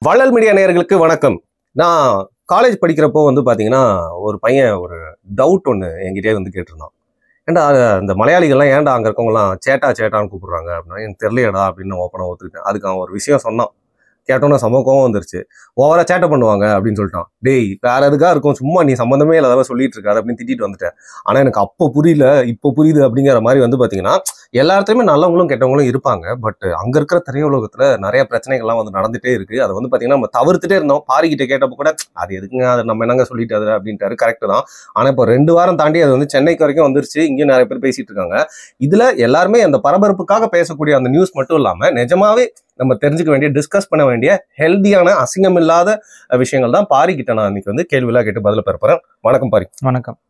வள்ளல் மீடியா நேயர்களுக்கு வணக்கம். நான் காலேஜ் படிக்கிறப்போ பார்த்தீங்கன்னா ஒரு பையன் ஒரு டவுட் ஒன்று என்கிட்டயே கேட்டிருந்தான். ஏன்டா இந்த மலையாளிகள்லாம் ஏன்டா அங்கே இருக்கவங்கலாம் சேட்டான்னு கூப்பிடுறாங்க அப்படின்னா, எனக்கு தெரியலையடா அப்படின்னு ஓப்பனாக ஒத்துக்கிட்டேன். அதுக்கு அவன் ஒரு விஷயம் சொன்னான். கேட்டோன்னா செம கோவம் வந்துருச்சு. ஓவரா சேட்டை பண்ணுவாங்க அப்படின்னு சொல்லிட்டான். டேய் வேற எதுக்காக இருக்கும், சும்மா நீ சம்மந்தமே இல்லாத சொல்லிட்டு இருக்காது அப்படின்னு திட்டிட்டு வந்துட்டேன். ஆனால் எனக்கு அப்போ புரியல, இப்போ புரியுது அப்படிங்கிற மாதிரி பார்த்தீங்கன்னா எல்லா இடத்துலையுமே நல்லவங்களும் கெட்டவங்களும் இருப்பாங்க. பட் அங்கே இருக்கிற திரையுலகத்தில் நிறைய பிரச்சனைகள்லாம் நடந்துகிட்டே இருக்குது. அதை பார்த்தீங்கன்னா நம்ம தவிர்த்துட்டே இருந்தோம். பாரிக்கிட்ட கேட்டப்போ கூட அது எதுக்குங்க, அதை நம்ம என்னங்க சொல்லிட்டு அது அப்படின்ட்டாரு. கரெக்டு தான். ஆனால் இப்போ 2 வாரம் தாண்டி அது சென்னைக்கு வரைக்கும் வந்துருச்சு. இங்கேயும் நிறைய பேர் பேசிட்டு இருக்காங்க. இதில் எல்லாருமே அந்த பரபரப்புக்காக பேசக்கூடிய அந்த நியூஸ் மட்டும் இல்லாமல் நிஜமாவே நம்ம தெரிஞ்சுக்க வேண்டிய, டிஸ்கஸ் பண்ண வேண்டிய ஹெல்தியான, அசிங்கம் இல்லாத விஷயங்கள் தான் பாரிக்கிட்ட நான் இன்னைக்கு கேள்வியெல்லாம் கேட்டு பதில பெறப்போறேன். வணக்கம் பாரி. வணக்கம்.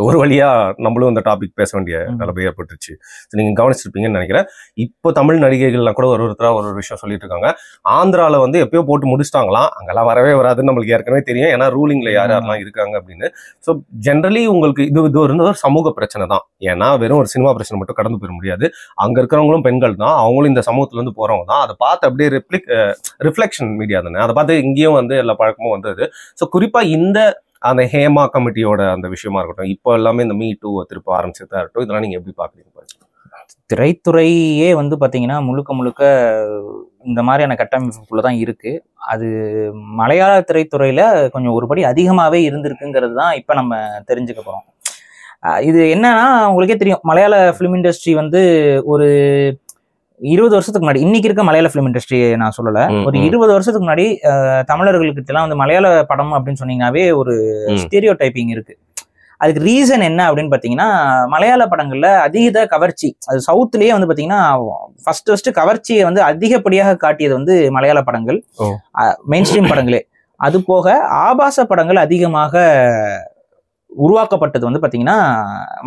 ஒரு வழியா நம்மளும் இந்த டாபிக் பேச வேண்டிய நிலைமை ஏற்பட்டுருச்சு. நீங்க கவனிச்சிருப்பீங்கன்னு நினைக்கிறேன். இப்போ தமிழ் நடிகைகள்லாம் கூட ஒருத்தரா ஒரு விஷயம் சொல்லிட்டு இருக்காங்க. ஆந்திரால எப்பயோ போட்டு முடிச்சிட்டாங்களாம், அங்கெல்லாம் வரவே வராதுன்னு நம்மளுக்கு ஏற்கனவே தெரியும். ஏன்னா ரூலிங்ல யாரெல்லாம் இருக்காங்க அப்படின்னு. ஸோ ஜென்ரலி உங்களுக்கு இது ஒரு சமூக பிரச்சனை தான். ஏன்னா வெறும் ஒரு சினிமா பிரச்சனை மட்டும் கடந்து போயிட முடியாது. அங்க இருக்கிறவங்களும் பெண்கள் தான், அவங்களும் இந்த சமூகத்துல இருந்து போறவங்க தான். அதை பார்த்து அப்படியே ரிஃப்ளெக்ஷன் மீடியா தானே, அதை பார்த்து இங்கேயும் எல்லா பழக்கமும் வந்தது. ஸோ குறிப்பா இந்த அந்த ஹேமா கமிட்டியோட அந்த விஷயமா இருக்கட்டும், இப்போ எல்லாமே இந்த மீ டூ திருப்ப ஆரம்பிச்சதா இருக்கட்டும், இதெல்லாம் நீங்க எப்படி பாக்குறீங்க? திரைத்துறையே பாத்தீங்கன்னா முழுக்க இந்த மாதிரியான கட்டமைப்புக்குள்ளதான் இருக்கு. அது மலையாள திரைத்துறையில கொஞ்சம் ஒருபடி அதிகமாவே இருந்திருக்குங்கிறது தான் இப்ப நம்ம தெரிஞ்சுக்க போறோம். இது என்னன்னா, உங்களுக்கே தெரியும், மலையாள பிலிம் இண்டஸ்ட்ரி ஒரு 20 வருஷத்துக்கு முன்னாடி, இன்னைக்கு இருக்க மலையாள பிலிம் இண்டஸ்ட்ரி நான் சொல்லல, ஒரு 20 வருஷத்துக்கு முன்னாடி தமிழர்களுக்கிட்ட எல்லாம் மலையாள படம் அப்படின்னு சொன்னீங்கன்னாவே ஒரு ஸ்டீரியோ டைப்பிங் இருக்கு. அதுக்கு ரீசன் என்ன அப்படின்னு பாத்தீங்கன்னா, மலையாள படங்கள்ல அதீத கவர்ச்சி, அது சவுத்துலயே பாத்தீங்கன்னா ஃபர்ஸ்ட் கவர்ச்சியை அதிகப்படியாக காட்டியது மலையாள படங்கள், மெயின் ஸ்ட்ரீம் படங்களே. அது போக ஆபாச படங்கள் அதிகமாக உருவாக்கப்பட்டது பாத்தீங்கன்னா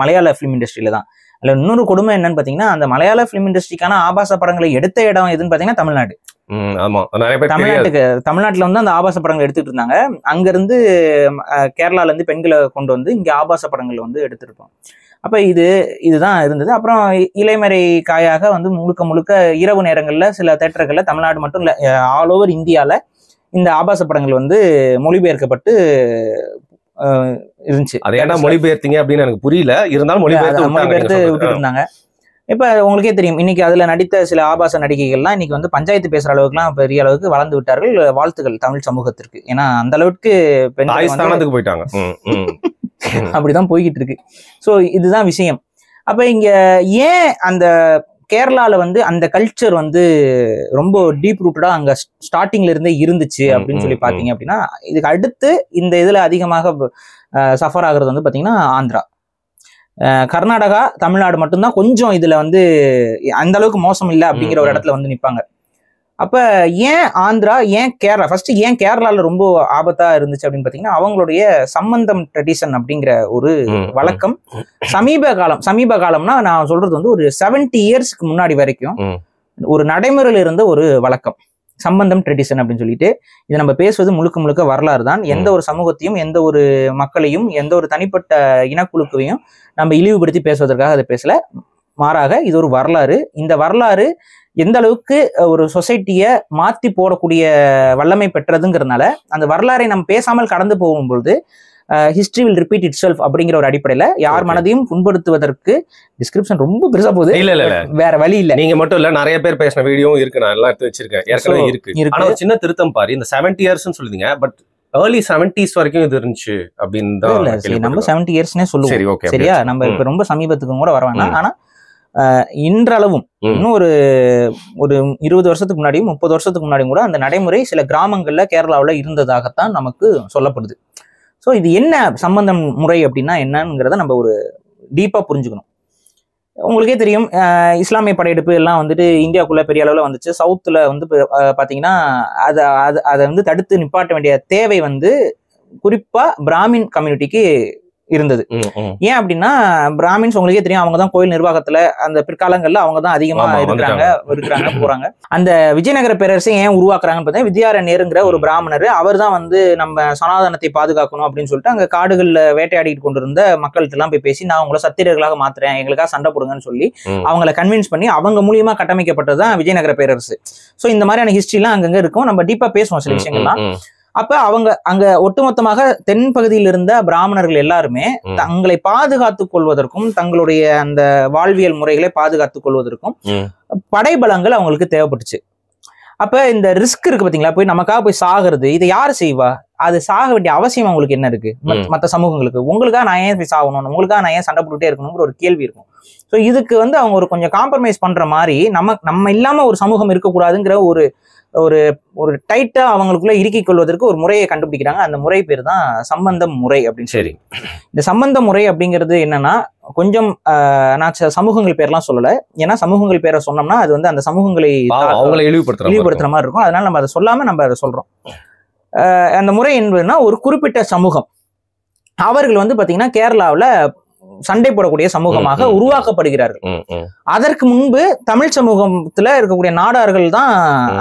மலையாள பிலிம் இண்டஸ்ட்ரியில தான். அதுல இன்னொரு கொடுமை என்னன்னு பாத்தீங்கன்னா, அந்த மலையாள பிலிம் இண்டஸ்ட்ரிக்கான ஆபாச படங்களை எடுத்த இடம் எதுன்னு பாத்தீங்கன்னா தமிழ்நாடு. தமிழ்நாட்டுல அந்த ஆபாச படங்கள் எடுத்துட்டு இருந்தாங்க. அங்க இருந்து கேரளால இருந்து பெண்களை கொண்டு இங்க ஆபாச படங்கள் எடுத்திருப்போம். அப்ப இதுதான் இருந்தது. அப்புறம் இலைமறை காயாக முழுக்க இரவு நேரங்கள்ல சில தேட்டர்கள்ல, தமிழ்நாடு மட்டும் இல்ல, ஆல் ஓவர் இந்தியால இந்த ஆபாச படங்கள் மொழிபெயர்க்கப்பட்டு இருந்துச்சு. அதை ஏன்னா மொழிபெயர்த்தீங்க அப்படின்னு எனக்கு புரியல, இருந்தாலும் மொழிபெயர்த்து விட்டுட்டு இருந்தாங்க. இப்ப உங்களுக்கே தெரியும், இன்னைக்கு அதுல நடித்த சில ஆபாச நடிகைகள்லாம் இன்னைக்கு பஞ்சாயத்து பேசுற அளவுக்குலாம் பெரிய அளவுக்கு வளர்ந்து விட்டார்கள். வாழ்த்துக்கள் தமிழ் சமூகத்திற்கு. ஏன்னா அந்த அளவுக்கு பெண்கள் போயிட்டாங்க. அப்படிதான் போய்கிட்டு இருக்கு. சோ இதுதான் விஷயம். அப்ப இங்க ஏன் அந்த கேரளால அந்த கல்ச்சர் ரொம்ப டீப் ரூட்டடா அங்க ஸ்டார்டிங்ல இருந்தே இருந்துச்சு அப்படின்னு சொல்லி பாத்தீங்க அப்படின்னா, இதுக்கு அடுத்து இந்த இதுல அதிகமாக சஃபர் ஆகுறது பாத்தீங்கன்னா ஆந்திரா, கர்நாடகா, தமிழ்நாடு மட்டும்தான் கொஞ்சம் இதுல அந்த அளவுக்கு மோசம் இல்லை அப்படிங்கிற ஒரு இடத்துல நிப்பாங்க. அப்ப ஏன் ஆந்திரா, ஏன் கேரளா, ஃபர்ஸ்ட் ஏன் கேரளால ரொம்ப ஆபத்தா இருந்துச்சு அப்படின்னு பாத்தீங்கன்னா, அவங்களுடைய சம்பந்தம் ட்ரெடிஷன் அப்படிங்கிற ஒரு வழக்கம் சமீப காலம்னா நான் சொல்றது ஒரு 70 இயர்ஸ்க்கு முன்னாடி வரைக்கும் ஒரு நடைமுறையில இருந்த ஒரு வழக்கம், சம்பந்தம் ட்ரெடிஷன் அப்படின்னு சொல்லிட்டு. இதை நம்ம பேசுவது முழுக்க வரலாறு தான். எந்த ஒரு சமூகத்தையும், எந்த ஒரு மக்களையும், எந்த ஒரு தனிப்பட்ட இனக்குழுக்கையும் நம்ம இழிவுபடுத்தி பேசுவதற்காக அதை பேசல. மாறாக இது ஒரு வரலாறு. இந்த வரலாறு எந்த அளவுக்கு ஒரு சொசைட்டியை மாத்தி போடக்கூடிய வல்லமை பெற்றதுங்கிறதுனால அந்த வரலாறை நம்ம பேசாமல் கடந்து போகும்பொழுது history will repeat it self அப்படிங்கிற ஒரு அடிப்படையில யார் மனதையும் புண்படுத்துவதற்கு டிஸ்கிரிப்ஷன் ரொம்ப பெருசா போகுது. இல்ல வேற வழி இல்ல. நீங்க மட்டும் இல்ல, நிறைய பேர் பேசின வீடியோவும் இருக்கு, நான் எல்லாம் எடுத்து வச்சிருக்கேன், ஏற்கனவே இருக்கு. ஆனா ஒரு சின்ன திருத்தம் பாரு, இந்த 70 இயர்ஸ்னு சொல்லுவீங்க, பட் early 70s வரைக்கும் இது இருந்துச்சு அப்படின்னு தான் நம்ம 70 இயர்ஸ்னே சொல்லுவோம். சரியா? நம்ம இப்ப ரொம்ப சமீபத்துக்கும் கூட வர வேணாம். ஆனா இன்றளவும் இன்னும் ஒரு 20 வருஷத்துக்கு முன்னாடியும் 30 வருஷத்துக்கு முன்னாடியும் கூட அந்த நடைமுறை சில கிராமங்கள்ல கேரளாவில் இருந்ததாகத்தான் நமக்கு சொல்லப்படுது. ஸோ இது என்ன சம்பந்தம் முறை அப்படின்னா என்னங்கிறத நம்ம ஒரு டீப்பா புரிஞ்சுக்கணும். உங்களுக்கே தெரியும், இஸ்லாமிய படையெடுப்பு எல்லாம் இந்தியாவுக்குள்ள பெரிய அளவில் வந்துச்சு. சவுத்துல பாத்தீங்கன்னா அதை தடுத்து நிப்பாட்ட வேண்டிய தேவை குறிப்பா பிராமின் கம்யூனிட்டிக்கு இருந்தது. ஏன் அப்படின்னா பிராமின்ஸ் உங்களுக்கே தெரியும், அவங்க தான் கோயில் நிர்வாகத்துல அந்த பிற்காலங்கள்ல அவங்க தான் அதிகமா இருக்கிறாங்க போறாங்க. அந்த விஜயநகர பேரரசை ஏன் உருவாக்குறாங்கன்னு பார்த்தீங்கன்னா, வித்யாரண்யருங்கிற ஒரு பிராமணர், அவர் தான் வந்து நம்ம சனாதனத்தை பாதுகாக்கணும் அப்படின்னு சொல்லிட்டு அங்க காடுகள்ல வேட்டையாடிட்டு கொண்டிருந்த மக்கள்கிட்ட எல்லாம் போய் பேசி, நான் உங்களை சத்திரியர்களாக மாத்துறேன், எங்களுக்காக சண்டை போடுங்கன்னு சொல்லி அவங்களை கன்வின்ஸ் பண்ணி அவங்க மூலியமா கட்டமைக்கப்பட்டதுதான் விஜயநகர பேரரசு. சோ இந்த மாதிரியான ஹிஸ்டரி எல்லாம் அங்கங்க இருக்கும், நம்ம டீப்பா பேசுவோம் சில விஷயங்கள்லாம். அப்ப அவங்க அங்க ஒட்டுமொத்தமாக தென் பகுதியில் இருந்த பிராமணர்கள் எல்லாருமே தங்களை பாதுகாத்துக் கொள்வதற்கும் தங்களுடைய அந்த வாழ்வியல் முறைகளை பாதுகாத்துக் கொள்வதற்கும் படைபலங்கள் அவங்களுக்கு தேவைப்பட்டுச்சு. அப்ப இந்த ரிஸ்க் இருக்கு பாத்தீங்களா, போய் நமக்காக போய் சாகிறது, இதை யாரு செய்வா? அது சாக வேண்டிய அவசியம் அவங்களுக்கு என்ன இருக்கு? மற்ற சமூகங்களுக்கு உங்களுக்காக நான் ஏன் போய் சாகணும், உங்களுக்காக நான் ஏன் சண்டை போட்டுட்டே இருக்கணுங்கிற ஒரு கேள்வி இருக்கும். ஸோ இதுக்கு வந்து அவங்க ஒரு கொஞ்சம் காம்ப்ரமைஸ் பண்ற மாதிரி நம்ம இல்லாம ஒரு சமூகம் இருக்கக்கூடாதுங்கிற ஒரு ஒரு ஒரு டைட்டா அவங்களுக்குள்ள இறுக்கிக் கொள்வதற்கு ஒரு முறையை கண்டுபிடிக்கிறாங்க. அந்த முறை பேர் தான் சம்பந்தம் முறை அப்படின்னு. சரி, இந்த சம்பந்த முறை அப்படிங்கிறது என்னன்னா, கொஞ்சம் நான் சமூகங்கள் பேர்லாம் சொல்லல, ஏன்னா சமூகங்கள் பேரை சொன்னோம்னா அது வந்து அந்த சமூகங்களை இழிவுபடுத்துற மாதிரி இருக்கும். அதனால நம்ம அதை சொல்லாம நம்ம அதை சொல்றோம். அந்த முறை என்பதுன்னா, ஒரு குறிப்பிட்ட சமூகம் அவர்கள் வந்து பாத்தீங்கன்னா கேரளாவில் சண்டை போடக்கூடிய சமூகமாக உருவாக்கப்படுகிறார்கள். அதற்கு முன்பு தமிழ் சமூகத்துல இருக்கக்கூடிய நாடார்கள் தான்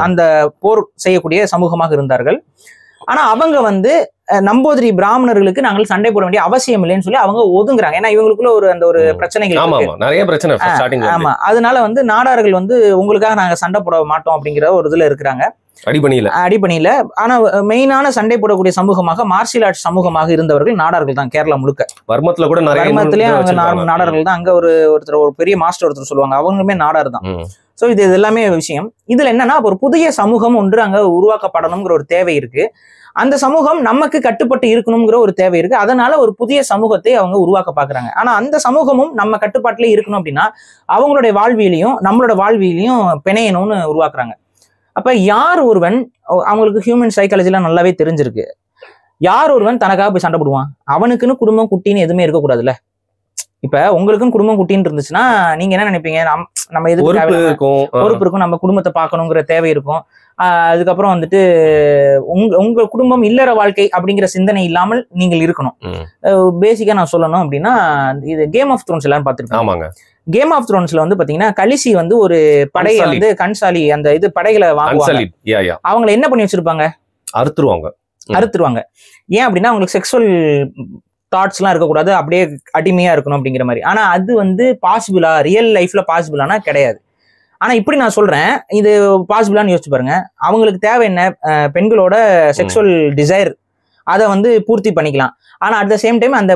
அந்த போர் செய்யக்கூடிய சமூகமாக இருந்தார்கள். ஆனா அவங்க வந்து நம்பூதிரி பிராமணர்களுக்கு நாங்கள் சண்டை போட வேண்டிய அவசியம் இல்லைன்னு சொல்லி அவங்க ஒதுங்குறாங்க. ஏன்னா இவங்களுக்குள்ள ஒரு அந்த ஒரு பிரச்சனைகள் நிறைய பிரச்சனை. ஆமா, அதனால வந்து நாடார்கள் வந்து உங்களுக்காக நாங்க சண்டை போட மாட்டோம் அப்படிங்கிற ஒரு இதுல இருக்கிறாங்க, அடிப்பணியில. ஆனா மெயினான சண்டை போடக்கூடிய சமூகமாக மார்ஷியல் ஆர்ட்ஸ் சமூகமாக இருந்தவர்கள் நாடார்கள் தான். கேரளா முழுக்க வர்மத்திலே நாடார்கள் தான். அங்க ஒருத்தர் ஒரு பெரிய மாஸ்டர் ஒருத்தர் சொல்லுவாங்க, அவங்களுமே நாடார் தான். சோ இது எல்லாமே விஷயம். இதுல என்னன்னா, ஒரு புதிய சமூகம் ஒன்று அங்க உருவாக்கப்படணுங்கிற ஒரு தேவை இருக்கு. அந்த சமூகம் நமக்கு கட்டுப்பட்டு இருக்கணுங்கிற ஒரு தேவை இருக்கு. அதனால ஒரு புதிய சமூகத்தை அவங்க உருவாக்க பாக்குறாங்க. ஆனா அந்த சமூகமும் நம்ம கட்டுப்பாட்டிலே இருக்கணும் அப்படின்னா அவங்களுடைய வாழ்வியலையும் நம்மளோட வாழ்வியலையும் பிணையணும்னு உருவாக்குறாங்க. அப்ப யார் ஒருவன், அவங்களுக்கு ஹியூமன் சைக்காலஜிலாம் நல்லாவே தெரிஞ்சிருக்கு, யார் ஒருவன் தனக்காக போய் சண்டை போடுவான்? அவனுக்குன்னு குடும்பம் குட்டின்னு எதுவுமே இருக்கக்கூடாதுல்ல. இப்ப உங்களுக்குன்னு குடும்பம் குட்டின்னு இருந்துச்சுன்னா நீங்க என்ன நினைப்பீங்க? நம்ம எதுக்கு பொறுப்பு இருக்கும், நம்ம குடும்பத்தை பார்க்கணுங்கிற தேவை இருக்கும். அதுக்கப்புறம் வந்துட்டு உங்க குடும்பம் இல்லற வாழ்க்கை அப்படிங்கிற சிந்தனை இல்லாமல் நீங்கள் இருக்கணும். பேசிக்கா நான் சொல்லணும் அப்படின்னா, இது கேம் ஆஃப் த்ரோன்ஸ் எல்லாரும் பார்த்திருப்பாங்க. கேம் ஆஃப் த்ரோன்ஸ்ல வந்து பாத்தீங்கன்னா கலிசி வந்து ஒரு படையை வந்து கன்சாலி அந்த இது படைகளை வாங்குவாங்க. அவங்களை என்ன பண்ணி வச்சிருப்பாங்க? அறுத்துருவாங்க. ஏன் அப்படின்னா அவங்களுக்கு செக்ஸுவல் தாட்ஸ் எல்லாம் இருக்கக்கூடாது, அப்படியே அடிமையா இருக்கணும் அப்படிங்கிற மாதிரி. ஆனா அது வந்து பாசிபிளா, ரியல் லைஃப்ல பாசிபிளானா கிடையாது. ஆனா இப்படி நான் சொல்றேன், இது பாசிபிளான்னு யோசிச்சு பாருங்க. அவங்களுக்கு தேவை என்ன? பெண்களோட செக்ஸுவல் டிசைர், அதை வந்து பூர்த்தி பண்ணிக்கலாம். ஆனா அட் த சேம் டைம் அந்த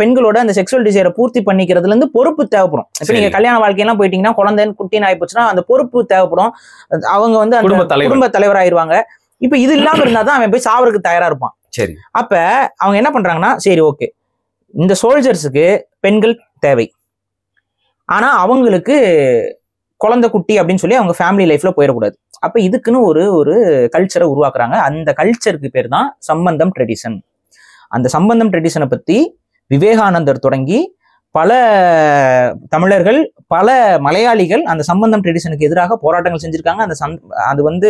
பெண்களோட அந்த செக்ஸுவல் டிசைரை பூர்த்தி பண்ணிக்கிறதுல இருந்து பொறுப்பு தேவைப்படும். இப்ப நீங்க கல்யாண வாழ்க்கையெல்லாம் போயிட்டீங்கன்னா, குழந்தை குட்டின்னு ஆயிப்போச்சுன்னா அந்த பொறுப்பு தேவைப்படும். அவங்க வந்து அந்த குடும்ப தலைவராயிருவாங்க. இப்ப இது இல்லாம இருந்தாதான் அவன் போய் சாவருக்கு தயாரா இருப்பான். சரி, அப்ப அவங்க என்ன பண்றாங்கன்னா, சரி ஓகே, இந்த சோல்ஜர்ஸுக்கு பெண்கள் தேவை, ஆனா அவங்களுக்கு குழந்தை குட்டி அப்படின்னு சொல்லி அவங்க ஃபேமிலி லைஃப்ல போயிடக்கூடாது. அப்ப இதுக்குன்னு ஒரு கல்ச்சரை உருவாக்குறாங்க. அந்த கல்ச்சருக்கு பேர் தான் சம்பந்தம் ட்ரெடிஷன். அந்த சம்பந்தம் ட்ரெடிஷனை பத்தி விவேகானந்தர் தொடங்கி பல தமிழர்கள், பல மலையாளிகள் அந்த சம்பந்தம் ட்ரெடிஷனுக்கு எதிராக போராட்டங்கள் செஞ்சிருக்காங்க. அது வந்து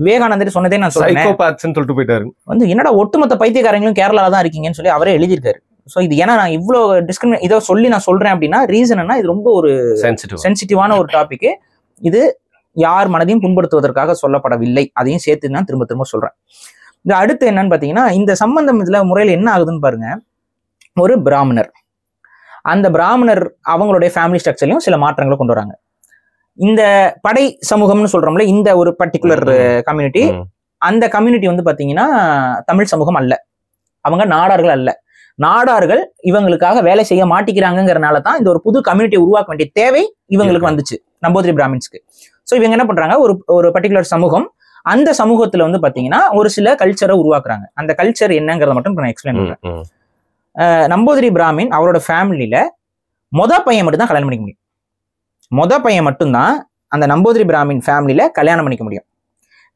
விவேகானந்தர் சொன்னதே நான் சொல்றேன், வந்து என்னடா ஒட்டுமொத்த பைத்தியக்காரங்களும் கேரளால தான் இருக்கீங்கன்னு சொல்லி அவரே எழுதியிருக்காரு. ஸோ இது ஏன்னா நான் இவ்வளோ இதை சொல்லி நான் சொல்றேன் அப்படின்னா ரீசன் என்ன, இது ரொம்ப ஒரு சென்சிட்டிவான ஒரு டாபிக். இது யார் மனதையும் புண்படுத்துவதற்காக சொல்லப்படவில்லை, அதையும் சேர்த்து நான் திரும்ப திரும்ப சொல்றேன். இந்த அடுத்து என்னன்னு பாத்தீங்கன்னா, இந்த சம்பந்தம் இதுல முறையில் என்ன ஆகுதுன்னு பாருங்க. ஒரு பிராமணர், அந்த பிராமணர் அவங்களுடைய ஃபேமிலி ஸ்ட்ரக்சர்லையும் சில மாற்றங்களை கொண்டு வராங்க. இந்த படை சமூகம்னு சொல்றோம்ல, இந்த ஒரு பர்டிகுலர் கம்யூனிட்டி, அந்த கம்யூனிட்டி வந்து பாத்தீங்கன்னா தமிழ் சமூகம் அல்ல, அவங்க நாடார்கள் அல்ல. நாடார்கள் இவங்களுக்காக வேலை செய்ய மாட்டிக்கிறாங்கிறனால தான் இந்த ஒரு புது கம்யூனிட்டியை உருவாக்க வேண்டிய தேவை இவங்களுக்கு வந்துச்சு, நம்பூதிரி பிராமின்ஸ்க்கு. ஸோ இவங்க என்ன பண்றாங்க, ஒரு பர்டிகுலர் சமூகம், அந்த சமூகத்துல வந்து பாத்தீங்கன்னா ஒரு சில கல்ச்சரை உருவாக்குறாங்க. அந்த கல்ச்சர் என்னங்கிறத மட்டும் நான் எக்ஸ்பிளைன் பண்றேன். நம்பூதிரி பிராமின் அவரோட ஃபேமிலியில பையன் மட்டும் தான் கல்யாணம் பண்ணிக்க முடியும். பையன் மட்டும்தான் அந்த நம்பூதிரி பிராமின் ஃபேமிலியில கல்யாணம் பண்ணிக்க முடியும்.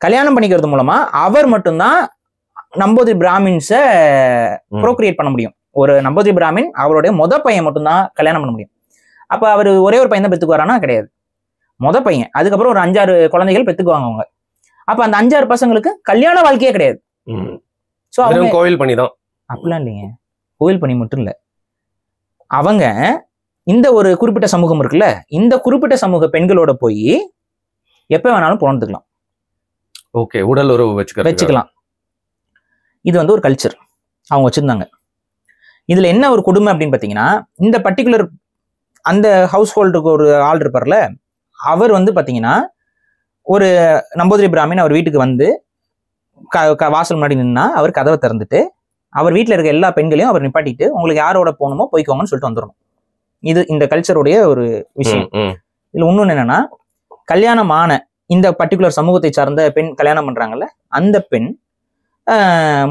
கல்யாணம் பண்ணிக்கிறது மூலமா அவர் மட்டும்தான் நம்பூதிரி பிராமின்ஸை ப்ரோக்ரியேட் பண்ண முடியும். ஒரு நம்பூதிரி பிராமின் அவருடைய பையன் மட்டும்தான் கல்யாணம் பண்ண முடியும். அப்ப அவர் ஒரே ஒரு பையன் தான் பெத்துக்குவாரானா? கிடையாது, பையன். அதுக்கப்புறம் ஒரு 5-6 குழந்தைகள் பெத்துக்குவாங்க அவங்க. அப்ப அந்த 5-6 பசங்களுக்கு கல்யாண வாழ்க்கையே கிடையாது. சோ அவங்க கோவில் பண்ணி தான், அப்படிலாம் இல்லைங்க, கோவில் பண்ணி மட்டும் இல்ல, அவங்க இந்த ஒரு குறிப்பிட்ட சமூகம் இருக்குல்ல, இந்த குறிப்பிட்ட சமூக பெண்களோட போய் எப்ப வேணாலும் புணர்ந்துக்கலாம். ஓகே, உடல் உறவு வச்சுக்கலாம். இது வந்து ஒரு கல்ச்சர் அவங்க வச்சிருந்தாங்க. இதுல என்ன ஒரு கொடுமை அப்படின்னு பாத்தீங்கன்னா, இந்த பர்டிகுலர் அந்த ஹவுஸ் ஹோல்டுக்கு ஒரு ஆள் இருப்பார்ல, அவர் வந்து பாத்தீங்கன்னா ஒரு நம்பூதிரி பிராமின் அவர் வீட்டுக்கு வந்து வாசல் முன்னாடி நின்னா அவர் கதவை திறந்துட்டு அவர் வீட்டுல இருக்க எல்லா பெண்களையும் அவர் நிப்பாட்டிட்டு உங்களுக்கு யாரோட போகணுமோ போய்க்கோங்கன்னு சொல்லிட்டு வந்துடணும். இது இந்த கல்ச்சருடைய ஒரு விஷயம். இதுல இன்னொன்னு என்னன்னா, கல்யாணமான இந்த பர்டிகுலர் சமூகத்தை சார்ந்த பெண் கல்யாணம் பண்றாங்கல்ல, அந்த பெண்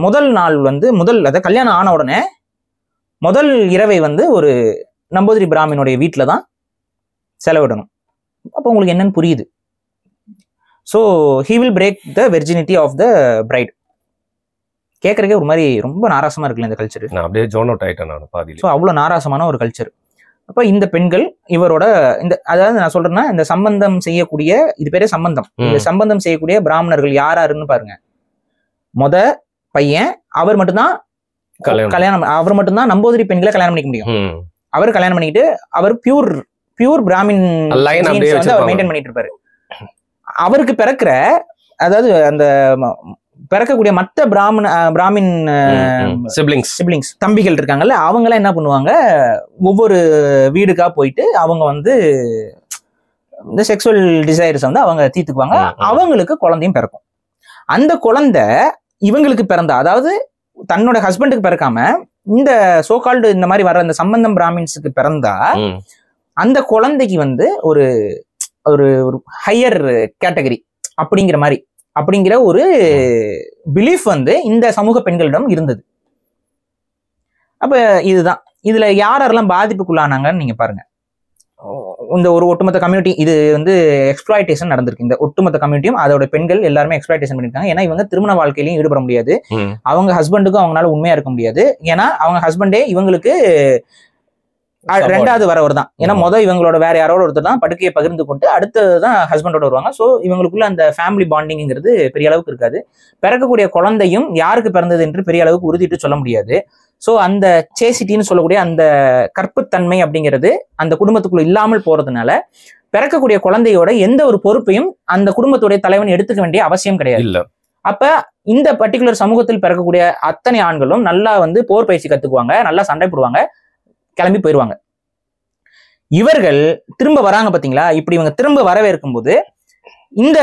முதல் நாள் வந்து அதாவது கல்யாணம் ஆன உடனே முதல் இரவை வந்து ஒரு நம்பூதிரி பிராமினுடைய வீட்டில தான் செலவிடணும். அப்போ உங்களுக்கு என்னன்னு புரியுது. So he will break the virginity of the bride. கேட்கறக்கே ஒரு மாதிரி ரொம்ப நாராசமா இருக்குல்ல இந்த கல்ச்சர். அப்படியே ஜோன் அவுட் ஆயிட்டேன் நான் பாதி. ஸோ அவ்வளோ நாராசமான ஒரு கல்ச்சர். அப்போ இந்த பெண்கள் இவரோட அதாவது நான் சொல்றேன்னா, இந்த சம்பந்தம் செய்யக்கூடிய, இது பேரே சம்பந்தம், இந்த சம்பந்தம் செய்யக்கூடிய பிராமணர்கள் யாருன்னு பாருங்க. பையன் அவர் மட்டும்தான் கல்யாணம், அவர் மட்டும்தான் நம்பூதிரி பெண்களை கல்யாணம் பண்ணிக்க முடியும். அவர் கல்யாணம் பண்ணிக்கிட்டு அவர் பியூர் பிராமின் மெயின்டைன் பண்ணிட்டு இருப்பாரு. அவருக்கு பிறக்கிற, அதாவது அந்த பிறக்கக்கூடிய மற்ற பிராமின் சிப்லிங்ஸ் தம்பிகள் இருக்காங்கல்ல, அவங்க எல்லாம் என்ன பண்ணுவாங்க, ஒவ்வொரு வீடுக்கா போயிட்டு அவங்க வந்து இந்த செக்ஸுவல் டிசைர்ஸ் வந்து அவங்க தீர்த்துக்குவாங்க. அவங்களுக்கு குழந்தையும் பிறக்கும். அந்த குழந்தை இவங்களுக்கு பிறந்தா, அதாவது தன்னோட ஹஸ்பண்டுக்கு பிறக்காம இந்த சோகால்டு இந்த மாதிரி வர இந்த சம்பந்தம் பிராமின்ஸுக்கு பிறந்தா, அந்த குழந்தைக்கு வந்து ஒரு ஒரு ஹையர் கேட்டகரி அப்படிங்கிற ஒரு பிலீஃப் வந்து இந்த சமூக பெண்களிடம் இருந்தது. அப்ப இதுதான், இதுல யாரெல்லாம் பாதிப்புக்குள்ளானாங்கன்னு நீங்க பாருங்க. இந்த ஒரு ஒட்டுமொத்த கம்யூனிட்டி, இது வந்து எக்ஸ்ப்ளாய்டேஷன் நடந்திருக்கு. இந்த ஒட்டுமொத்த கம்யூனிட்டியும் அதோட பெண்கள் எல்லாருமே எக்ஸ்ப்ளாய்டேஷன் பண்ணிருக்காங்க. ஏன்னா இவங்க திருமண வாழ்க்கையிலையும் ஈடுபட முடியாது, அவங்க ஹஸ்பண்டுக்கும் அவங்களால உண்மையா இருக்க முடியாது. ஏன்னா அவங்க ஹஸ்பண்டே இவங்களுக்கு ரெண்டாவது வரவர் தான். ஏன்னா இவங்களோட வேற யாரோட ஒருத்தர் தான் படுக்கையை பகிர்ந்து கொண்டு அடுத்ததான் ஹஸ்பண்டோட வருவாங்க. ஸோ இவங்களுக்குள்ள அந்த ஃபேமிலி பாண்டிங்கிறது பெரிய அளவுக்கு இருக்காது. பிறக்கக்கூடிய குழந்தையும் யாருக்கு பிறந்தது என்று பெரிய அளவுக்கு உறுதிட்டு சொல்ல முடியாது. ஸோ அந்த சேசிட்டின்னு சொல்லக்கூடிய அந்த கற்புத்தன்மை அப்படிங்கிறது அந்த குடும்பத்துக்குள்ள இல்லாமல் போறதுனால பிறக்கக்கூடிய குழந்தையோட எந்த ஒரு பொறுப்பையும் அந்த குடும்பத்துடைய தலைவன் எடுத்துக்க வேண்டிய அவசியம் கிடையாது. அப்ப இந்த பர்டிகுலர் சமூகத்தில் பிறக்கக்கூடிய அத்தனை ஆண்களும் நல்லா வந்து போர் பயிற்சி கத்துக்குவாங்க, நல்லா சண்டை போடுவாங்க, கிளம்பி போயிடுவாங்க. இவர்கள் திரும்ப வராங்க பாத்தீங்களா? இப்படி இவங்க திரும்ப வரவேற்கும் போது இந்த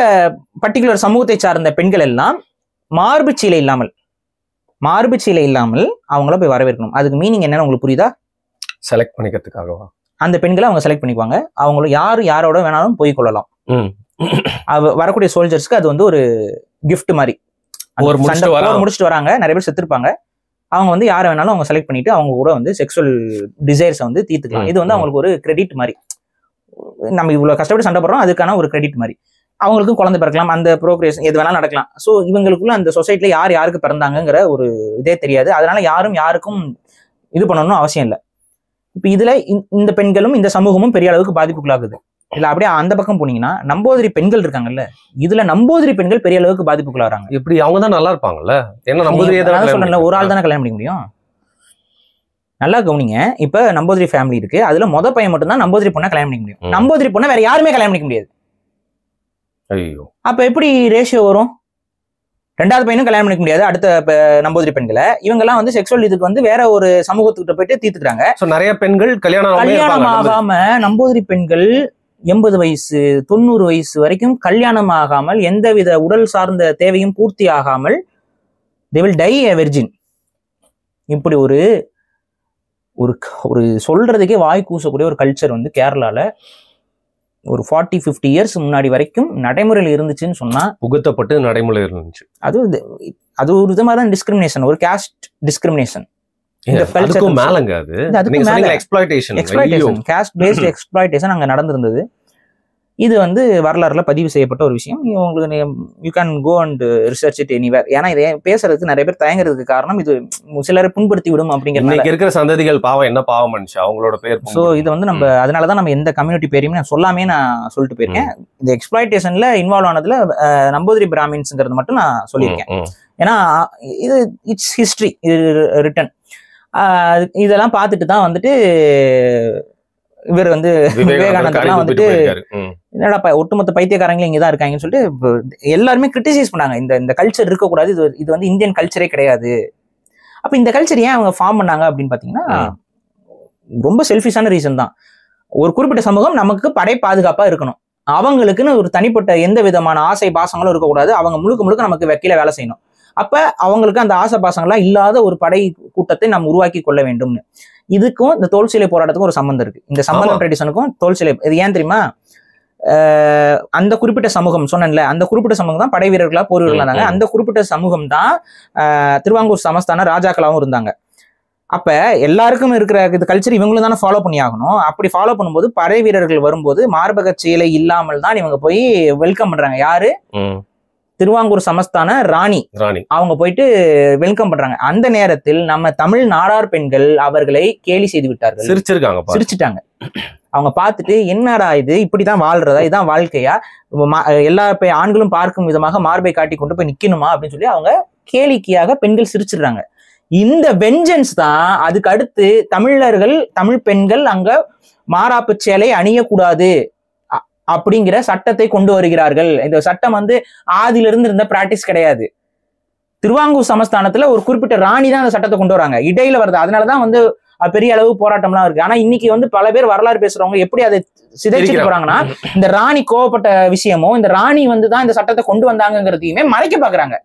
பர்டிகுலர் சமூகத்தை சார்ந்த பெண்கள் எல்லாம் மார்பு சீலை இல்லாமல் அவங்கள போய் வரவேற்கணும். அதுக்கு மீனிங் என்னன்னு உங்களுக்கு புரியுதா? செலக்ட் பண்ணிக்கிறதுக்காகவா? அந்த பெண்களை அவங்க செலக்ட் பண்ணிக்குவாங்க. அவங்களும் யாரோட வேணாலும் போய் கொள்ளலாம். வரக்கூடிய சோல்ஜர்ஸ்க்கு அது வந்து ஒரு கிஃப்ட் மாதிரி. முடிச்சுட்டு வராங்க, நிறைய பேர் செத்துருப்பாங்க, அவங்க வந்து யாரை வேணாலும் அவங்க செலக்ட் பண்ணிட்டு அவங்க கூட வந்து செக்ஸுவல் டிசைர்ஸை வந்து தீர்த்துக்கலாம். இது வந்து அவங்களுக்கு ஒரு கிரெடிட் மாதிரி. நம்ம இவ்வளவு கஷ்டப்பட்டு சண்டை போடுறோம், அதுக்கான ஒரு கிரெடிட் மாதிரி. அவங்களுக்கும் குழந்தை பிறக்கலாம், அந்த ப்ரோக்ரேஷன் எது வேணாலும் நடக்கலாம். ஸோ இவங்களுக்குள்ள அந்த சொசைட்டில யாருக்கு பிறந்தாங்கிற ஒரு இதே தெரியாது. அதனால யாருக்கும் இது பண்ணணும்னு அவசியம் இல்லை. இப்ப இதுல இந்த பெண்களும் இந்த சமூகமும் பெரிய அளவுக்கு பாதிப்புக்குள்ளாகுது. இல்ல அப்படியே அந்த பக்கம் போனீங்கன்னா நம்பூதிரி பெண்கள் இருக்காங்கல்ல, இதுல நம்பூதிரி பெண்கள் பெரிய அளவுக்கு பாதிப்புக்குள்ளாறாங்க. இப்படி அவங்க தான் நல்லா இருப்பாங்கல்ல, என்ன நம்பூதிரி சொல்லல, ஒரு ஆள் தானே கல்யாணம் பண்ணிக்க முடியும். நல்லா கவனிங்க. இப்ப நம்பூதிரி ஃபேமிலி இருக்கு, அதுல பையன் மட்டும் தான் நம்பூதிரி பொண்ணை கல்யாணம் பண்ணிக்க முடியும். நம்பூதிரி பொண்ணை வேற யாருமே கல்யாணம் பண்ணிக்க முடியாது. ஐயோ, அப்ப எப்படி ரேஷியோ வரும்? ரெண்டாவது பையனும் கல்யாணம் பண்ணிக்க முடியாது அடுத்த நம்பூதிரி பெண்களை. இவங்க எல்லாம் வந்து செக்ஸுவல் இதுக்கு வந்து வேற ஒரு சமூகத்துக்கிட்ட போயிட்டு தீர்த்துக்கிறாங்க. நிறைய பெண்கள் கல்யாணம் ஆகாம நம்பூதிரி பெண்கள் 80 வயசு 90 வயசு வரைக்கும் கல்யாணம் ஆகாமல் எந்தவித உடல் சார்ந்த தேவையும் பூர்த்தி ஆகாமல் they will die a virgin. இப்படி ஒரு சொல்றதுக்கே வாய் கூசக்கூடிய ஒரு கல்ச்சர் வந்து கேரளால ஒரு 40-50 இயர்ஸ் முன்னாடி வரைக்கும் நடைமுறையில் இருந்துச்சுன்னு சொன்னா, புகுத்தப்பட்டு நடைமுறையில் இருந்துச்சு. அது ஒரு விதமா தான் டிஸ்கிரிமினேஷன், ஒரு காஸ்ட் டிஸ்கிரிமினேஷன். அங்க நடந்திருந்தது. இது வந்து வரலாறுல பதிவு செய்யப்பட்ட ஒரு விஷயம். உங்களுக்கு you can go and research it anywhere. ஏன்னா இதை பேசுறதுக்கு நிறைய பேர் தயங்குறதுக்கு காரணம் இது சிலரை புண்படுத்தி விடும் அப்படிங்கிறது. இருக்கிற சந்ததிகள் பாவம் என்ன பாவம் மனுஷன் அவங்களோட பேர். ஸோ இது வந்து நம்ம அதனாலதான் நம்ம எந்த கம்யூனிட்டி பேரையுமே நான் சொல்லாமே நான் சொல்லிட்டு போயிருக்கேன். இந்த எக்ஸ்ப்ளாய்டேஷன்ல இன்வால்வ் ஆனதுல நம்பூதிரி பிராமின்ஸ்ங்கிறது மட்டும் நான் சொல்லியிருக்கேன். ஏன்னா இது இட்ஸ் ஹிஸ்டரி, இது ரிட்டன். இதெல்லாம் பார்த்துட்டு தான் வந்துட்டு இவர் வந்து விவேகானந்தர்லாம் வந்துட்டு என்னடா ஒட்டுமொத்த பைத்தியக்காரங்களும் இங்கதான் இருக்காங்கன்னு சொல்லிட்டு எல்லாருமே கிரிட்டிசைஸ் பண்ணாங்க. இந்த கல்ச்சர் இருக்கக்கூடாது, இது வந்து இந்தியன் கல்ச்சரே கிடையாது. அப்ப இந்த கல்ச்சர் ஏன் அவங்க ஃபார்ம் பண்ணாங்க அப்படின்னு பாத்தீங்கன்னா ரொம்ப செல்ஃபிஷான ரீசன் தான். ஒரு குறிப்பிட்ட சமூகம் நமக்கு படை பாதுகாப்பா இருக்கணும், அவங்களுக்குன்னு ஒரு தனிப்பட்ட எந்த விதமான ஆசை பாசங்களும் இருக்கக்கூடாது, அவங்க முழுக்க முழுக்க நமக்கு வக்கீல வேலை செய்யணும். அப்ப அவங்களுக்கு அந்த ஆசை பாசங்கள்லாம் இல்லாத ஒரு படை கூட்டத்தை நாம் உருவாக்கி கொள்ள வேண்டும்னு. இதுக்கும் இந்த தோல் சிலை போராட்டத்துக்கும் ஒரு சம்பந்தம் இருக்கு. இந்த சம்பந்தம் ட்ரெடிஷனுக்கும் தோல் சிலை இது ஏன் தெரியுமா? அந்த குறிப்பிட்ட சமூகம் சொன்னேன்ல, அந்த குறிப்பிட்ட சமூகம் தான் படை வீரர்களா போர் வீரர்களா இருந்தாங்க. அந்த குறிப்பிட்ட சமூகம் தான் திருவாங்கூர் சமஸ்தான ராஜாக்களாகவும் இருந்தாங்க. அப்ப எல்லாருக்கும் இருக்கிற இது கல்ச்சர் இவங்களும் தானே ஃபாலோ பண்ணி ஆகணும். அப்படி ஃபாலோ பண்ணும்போது படை வீரர்கள் வரும்போது மார்பக சேலை இல்லாமல் தான் இவங்க போய் வெல்கம் பண்றாங்க. யாரு? திருவாங்கூர் சமஸ்தான ராணி அவங்க போயிட்டு வெல்கம் பண்றாங்க. அந்த நேரத்தில் நம்ம தமிழ் நாடார் பெண்கள் அவர்களை கேலி செய்து விட்டார்கள், சிரிச்சிட்டாங்க. அவங்க பார்த்துட்டு என்னடா இது, இப்படிதான் வாழ்றதா, இதுதான் வாழ்க்கையா, எல்லா ஆண்களும் பார்க்கும் விதமாக மார்பை காட்டி கொண்டு போய் நிக்கணுமா அப்படின்னு சொல்லி அவங்க கேளிக்கையாக பெண்கள் சிரிச்சிடுறாங்க. இந்த வெஞ்சன்ஸ் தான் அதுக்கு அடுத்து தமிழர்கள் தமிழ் பெண்கள் அங்க மாறாப்பு சேலை அணியக்கூடாது அப்படிங்கிற சட்டத்தை கொண்டு வருகிறார்கள். இந்த சட்டம் வந்து ஆதியிலிருந்து இருந்த பிராக்டிஸ் கிடையாது. திருவாங்கூர் சமஸ்தானத்துல ஒரு குறிப்பிட்ட ராணி தான் அந்த சட்டத்தை கொண்டு வராங்க, இடையில வருது. அதனாலதான் வந்து பெரிய அளவு போராட்டம்லாம் இருக்கு. ஆனா இன்னைக்கு வந்து பல பேர் வரலாறு பேசுறவங்க எப்படி அதை சிதைச்சிட்டு போறாங்கன்னா, இந்த ராணி கோவப்பட்ட விஷயமோ இந்த ராணி வந்து தான் இந்த சட்டத்தை கொண்டு வந்தாங்கிறதையுமே மறைக்க பாக்குறாங்க.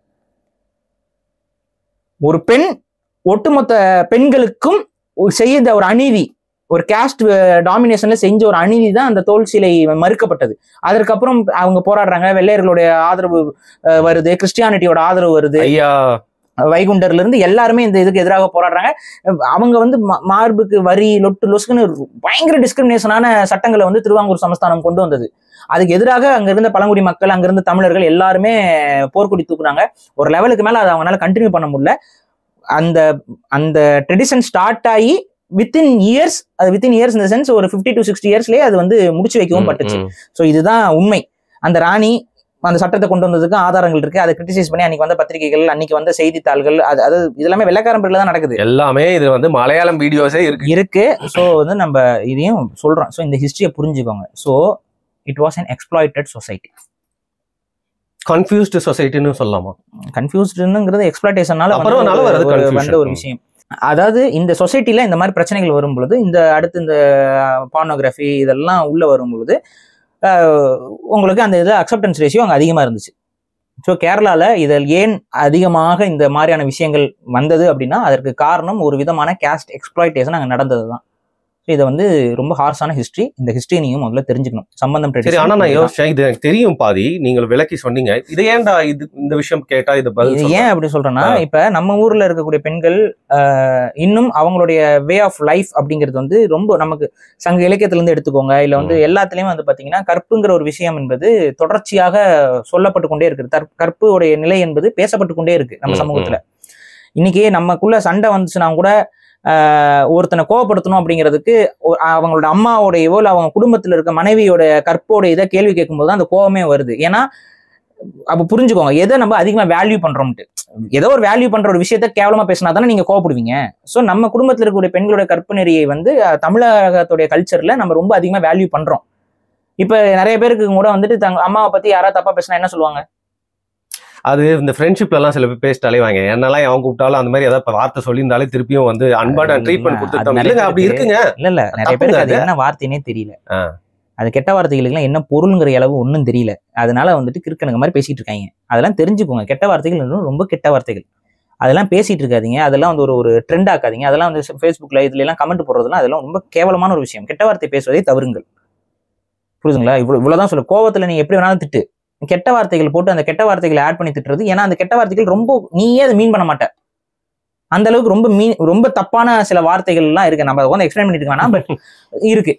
ஒரு பெண் ஒட்டுமொத்த பெண்களுக்கும் செய்த ஒரு அநீதி, ஒரு கேஸ்ட் டாமினேஷன்ல செஞ்ச ஒரு அநீதி தான் அந்த தோல் சிலை மறுக்கப்பட்டது. அதற்கப்புறம் அவங்க போராடுறாங்க, வெள்ளையர்களுடைய ஆதரவு வருது, கிறிஸ்டியானிட்டியோட ஆதரவு வருது, வைகுண்டர்ல இருந்து எல்லாருமே இந்த இதுக்கு எதிராக போராடுறாங்க. அவங்க வந்து மார்புக்கு வரி லொட்டு லொசுக்குன்னு பயங்கர டிஸ்கிரிமினேஷனான சட்டங்களை வந்து திருவாங்கூர் சமஸ்தானம் கொண்டு வந்தது. அதுக்கு எதிராக அங்க இருந்த பழங்குடி மக்கள், அங்க இருந்த தமிழர்கள் எல்லாருமே போர்க்கொடி தூக்குறாங்க. ஒரு லெவலுக்கு மேல அதை அவங்களால கண்டினியூ பண்ண முடியல. அந்த ட்ரெடிஷன் ஸ்டார்ட் ஆகி வித்தின் இயர்ஸ் இந்த சென்ஸ் ஒரு 50 to 60 இயர்ஸ்லயே அது வந்து முடிச்சு வைக்கவும் பட்டுச்சு. ஸோ இதுதான் உண்மை. அந்த ராணி அந்த சட்டத்தை கொண்டு வந்ததுக்கு ஆதாரங்கள் இருக்கு. அதை கிரிட்டிசைஸ் பண்ணி அன்னைக்கு வந்த பத்திரிகைகள், அன்னைக்கு வந்த செய்தித்தாள்கள், அது இதெல்லாமே வெள்ளைக்காரன் பேர்ல தான் நடக்குது. எல்லாமே இது வந்து மலையாளம் வீடியோஸே இருக்கு. ஸோ வந்து நம்ம இதையும் சொல்றோம். ஸோ இந்த ஹிஸ்டரியை புரிஞ்சுக்கோங்க. So it was an exploited society. Confused சொசைட்டின்னு சொல்லலாமா? கன்ஃபியூஸ்டுங்கிறது எக்ஸ்பிளாய்டேஷனால வந்த ஒரு விஷயம். அதாவது இந்த சொசைட்டில இந்த மாதிரி பிரச்சனைகள் வரும் பொழுது, இந்த அடுத்து இந்த பார்னோகிராஃபி இதெல்லாம் உள்ள வரும் பொழுது உங்களுக்கு அந்த இதில் அக்செப்டன்ஸ் ரேஷியோ அங்கே அதிகமாக இருந்துச்சு. ஸோ கேரளாவில் இதில் ஏன் அதிகமாக இந்த மாதிரியான விஷயங்கள் வந்தது அப்படின்னா அதற்கு காரணம் ஒரு விதமான கேஸ்ட் எக்ஸ்பிளாய்டேஷன் அங்கே நடந்தது தான். ஸோ இதை வந்து ரொம்ப ஹார்ஸான ஹிஸ்ட்ரி. இந்த ஹிஸ்ட்ரி நீங்க முதல்ல தெரிஞ்சுக்கணும். சம்பந்தம் சரி. ஆனா நான் யோசிச்சேன், இது எனக்கு தெரியும் பாதி, நீங்கள் விளக்கி சொன்னீங்க. இது ஏன்டா இந்த விஷயம் கேட்டா இது பதில் ஏன் அப்படி சொல்றேன்னா, இப்ப நம்ம ஊர்ல இருக்கக்கூடிய பெண்கள் இன்னும் அவங்களுடைய வே ஆஃப் லைஃப் அப்படிங்கிறது வந்து ரொம்ப நமக்கு சங்க இலக்கியத்துல இருந்து எடுத்துக்கோங்க, இல்ல வந்து எல்லாத்துலயும் வந்து பாத்தீங்கன்னா கற்புங்கிற ஒரு விஷயம் என்பது தொடர்ச்சியாக சொல்லப்பட்டு கொண்டே இருக்கு. கற்புடைய நிலை என்பது பேசப்பட்டு கொண்டே இருக்கு நம்ம சமூகத்துல. இன்னைக்கு நமக்குள்ள சண்டை வந்துச்சுன்னா கூட ஒருத்தனை கோவப்படுத்தணும் அப்படிங்கிறதுக்கு அவங்களோட அம்மாவோடையவோ இல்லை அவங்க குடும்பத்தில் இருக்க மனைவியோட கற்போட இதை கேள்வி கேட்கும்போது தான் அந்த கோவமே வருது. ஏன்னா அப்போ புரிஞ்சுக்கோங்க, எதை நம்ம அதிகமாக வேல்யூ பண்றோம்ட்டு. ஏதோ ஒரு வேல்யூ பண்ற ஒரு விஷயத்த கேவலமா பேசினா தானே நீங்க கோவப்படுவீங்க. ஸோ நம்ம குடும்பத்தில் இருக்கக்கூடிய பெண்களுடைய கற்பு நெறியை வந்து தமிழகத்துடைய கல்ச்சர்ல நம்ம ரொம்ப அதிகமாக வேல்யூ பண்றோம். இப்ப நிறைய பேருக்கு கூட வந்துட்டு தங்க அம்மாவை பத்தி யாராவது தப்பா பேசினா என்ன சொல்லுவாங்க? அது இந்த ஃப்ரெண்ட்ஷிப்ல எல்லாம் சில பேர் பேசிட்டாலே வாங்க, என்னெல்லாம் அவங்க கூப்பிட்டாலும் அந்த மாதிரி ஏதாவது வார்த்தை சொல்லியிருந்தாலே திருப்பியும் வந்து அன்பான ட்ரீட்மெண்ட் கொடுத்துட்டாங்க. அப்படி இருக்குங்க. இல்ல நிறைய பேருக்கு அது என்ன வார்த்தைனே தெரியல. அது கெட்ட வார்த்தைகளுக்குலாம் என்ன பொருளுங்கிற அளவு ஒன்றும் தெரியல. அதனால வந்துட்டு கிறுக்கனுங்க மாதிரி பேசிட்டு இருக்காங்க. அதெல்லாம் தெரிஞ்சுக்கோங்க. கெட்ட வார்த்தைகள் ரொம்ப கெட்ட வார்த்தைகள், அதெல்லாம் பேசிட்டு இருக்காதீங்க. அதெல்லாம் வந்து ஒரு ட்ரெண்ட் ஆக்காதீங்க. அதெல்லாம் வந்து ஃபேஸ்புக்ல இதுல எல்லாம் கமெண்ட் போடுறதுலாம் அதெல்லாம் ரொம்ப கேவலமான ஒரு விஷயம். கெட்ட வார்த்தை பேசுவதை தவறுங்கள். புரியுதுங்களா? இவ்வளவுதான் சொல்ல. கோவத்துல நீ எப்படி வேணாலும் திட்டு, கெட்ட வார்த்தைகள் போட்டு அந்த கெட்ட வார்த்தைகளை ஆட் பண்ணி திட்டுறது. ஏன்னா அந்த கெட்ட வார்த்தைகள் ரொம்ப நீயே அதை மீன் பண்ண மாட்டேன். அந்த அளவுக்கு ரொம்ப தப்பான சில வார்த்தைகள் எல்லாம் இருக்கு. நம்ம வந்து எக்ஸ்பிளைன் பண்ணிட்டு இருக்க வேணாம், பட் இருக்கு.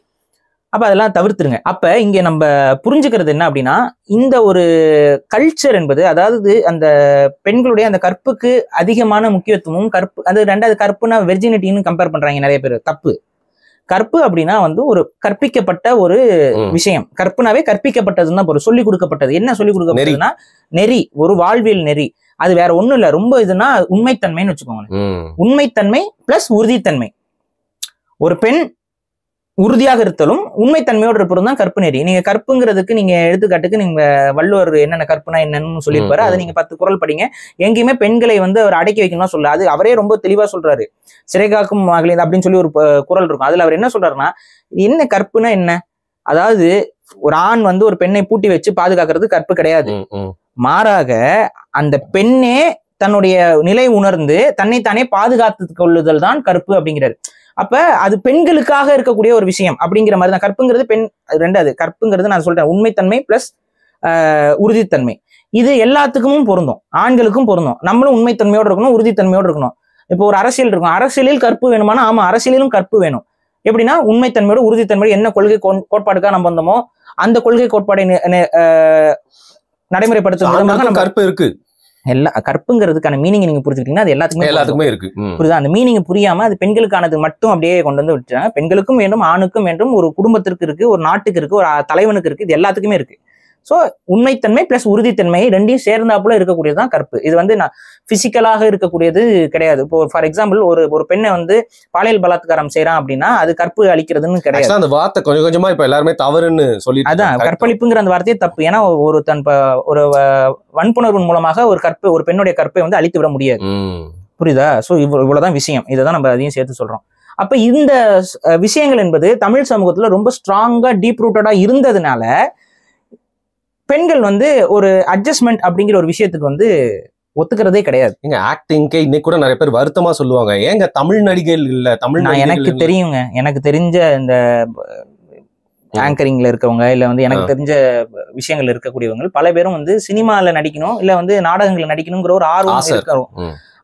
அப்ப அதெல்லாம் தவிர்த்துருங்க. அப்ப இங்க நம்ம புரிஞ்சுக்கிறது என்ன அப்படின்னா, இந்த ஒரு கல்ச்சர் என்பது, அதாவது அந்த பெண்களுடைய அந்த கற்புக்கு அதிகமான முக்கியத்துவமும், கற்பு அது ரெண்டாவது கற்புனா வெர்ஜினிட்டின்னு கம்பேர் பண்றாங்க நிறைய பேர். தப்பு. கற்பு அப்படின்னா வந்து ஒரு கற்பிக்கப்பட்ட ஒரு விஷயம். கற்புனாவே கற்பிக்கப்பட்டதுன்னா ஒரு சொல்லிக் கொடுக்கப்பட்டது. என்ன சொல்லிக் கொடுக்கப்பட்டதுன்னா நெறி, ஒரு வாழ்வியல் நெறி. அது வேற ஒண்ணும் இல்ல, ரொம்ப இதுன்னா உண்மைத்தன்மைன்னு வச்சுக்கோங்க. உண்மைத்தன்மை பிளஸ் உறுதித்தன்மை. ஒரு பெண் உறுதியாக இருத்தலும் உண்மைத்தன்மையோடு இருப்பதும் தான் கற்பு நெறி. நீங்க கற்புங்கிறதுக்கு நீங்க எடுத்துக்காட்டுக்கு நீங்க வள்ளுவர் என்னென்ன கற்புனா என்னன்னு சொல்லியிருப்பாரு. அதை நீங்க 10 குறள் படிங்க. எங்கேயுமே பெண்களை வந்து அவர் அடக்கி வைக்கணும்னா சொல்ல, அது அவரே ரொம்ப தெளிவா சொல்றாரு. சிறை காக்கும் மகளிர் அப்படின்னு சொல்லி ஒரு குறள் இருக்கும். அதுல அவர் என்ன சொல்றாருன்னா, என்ன கற்புனா என்ன, அதாவது ஒரு ஆண் வந்து ஒரு பெண்ணை பூட்டி வச்சு பாதுகாக்கிறது கற்பு கிடையாது. மாறாக அந்த பெண்ணே தன்னுடைய நிலை உணர்ந்து தன்னைத்தானே பாதுகாத்து கொள்ளுதல் தான் கற்பு அப்படிங்கிறாரு. அப்ப அது பெண்களுக்காக இருக்கக்கூடிய ஒரு விஷயம் அப்படிங்கிற மாதிரி தான் கற்புங்கிறது. பெண் ரெண்டாவது கற்புங்கிறது நான் சொல்றேன் உண்மைத்தன்மை பிளஸ் உறுதித்தன்மை. இது எல்லாத்துக்கும் பொருந்தும், ஆண்களுக்கும் பொருந்தும். நம்மளும் உண்மைத்தன்மையோடு இருக்கணும், உறுதித்தன்மையோடு இருக்கணும். இப்போ ஒரு அரசியல் இருக்கும், அரசியலில் கற்பு வேணுமானா ஆமா, அரசியலிலும் கற்பு வேணும். எப்படின்னா உண்மைத்தன்மையோட உறுதித்தன்மையோட என்ன கொள்கை கோட்பாடுக்காக நம்ம வந்தோமோ அந்த கொள்கை கோட்பாடை நடைமுறைப்படுத்தும் கற்பு இருக்கு. எல்லா கற்புங்கிறதுக்கான மீனிங் நீங்க புரிஞ்சுக்கிட்டீங்கன்னா அது எல்லாத்துக்குமே இருக்கு. புரியுதா? அந்த மீனிங் புரியாம அது பெண்களுக்கானது மட்டும் அப்படியே கொண்டு வந்து விட்டுறாங்க. பெண்களுக்கும் வேண்டும், ஆணுக்கும் வேண்டும், ஒரு குடும்பத்திற்கு இருக்கு, ஒரு நாட்டுக்கு இருக்கு, ஒரு தலைவனுக்கு இருக்கு, இது எல்லாத்துக்குமே இருக்கு. ஸோ உண்மைத்தன்மை பிளஸ் உறுதித்தன்மை ரெண்டையும் சேர்ந்தாப்புல இருக்கக்கூடியதுதான் கற்பு. இது வந்து நான் பிசிக்கலாக இருக்கக்கூடியது கிடையாது. இப்போ ஃபார் எக்ஸாம்பிள் ஒரு பெண்ணை வந்து பாலியல் பலாத்காரம் செய்யறான் அப்படின்னா அது கற்பு அளிக்கிறதுன்னு கிடையாது. அந்த வார்த்தை கொஞ்சம் கொஞ்சமா இப்ப எல்லாருமே தவறுன்னு சொல்லி, அதான் கற்பழிப்புங்கிற அந்த வார்த்தையே தப்பு. ஏன்னா ஒரு வன்புணர்வின் மூலமாக ஒரு பெண்ணுடைய கற்பை வந்து அழித்து விட முடியாது. புரியுதா? ஸோ இவ்வளவுதான் விஷயம். இதைதான் நம்ம அதையும் சேர்த்து சொல்றோம். அப்ப இந்த விஷயங்கள் என்பது தமிழ் சமூகத்துல ரொம்ப ஸ்ட்ராங்கா டீப் ரூட்டடா இருந்ததுனால பெண்கள் வந்து ஒரு அட்ஜஸ்ட்மெண்ட் அப்படிங்கிற ஒரு விஷயத்துக்கு வந்து ஒத்துக்கிறதே கிடையாது. எங்க ஆக்டிங்க்கே இன்னைக்கு கூட நிறைய பேர் வருத்தமா சொல்லுவாங்க, ஏங்க தமிழ் நடிகைகள் இல்ல தமிழ். எனக்கு தெரியுங்க, எனக்கு தெரிஞ்ச இந்த ஆங்கரிங்ல இருக்கவங்க இல்ல வந்து எனக்கு தெரிஞ்ச விஷயங்கள் இருக்கக்கூடியவங்க பல பேரும் வந்து சினிமால நடிக்கணும் இல்ல வந்து நாடகங்களை நடிக்கணுங்கிற ஒரு ஆர்வம் இருக்கிறோம்.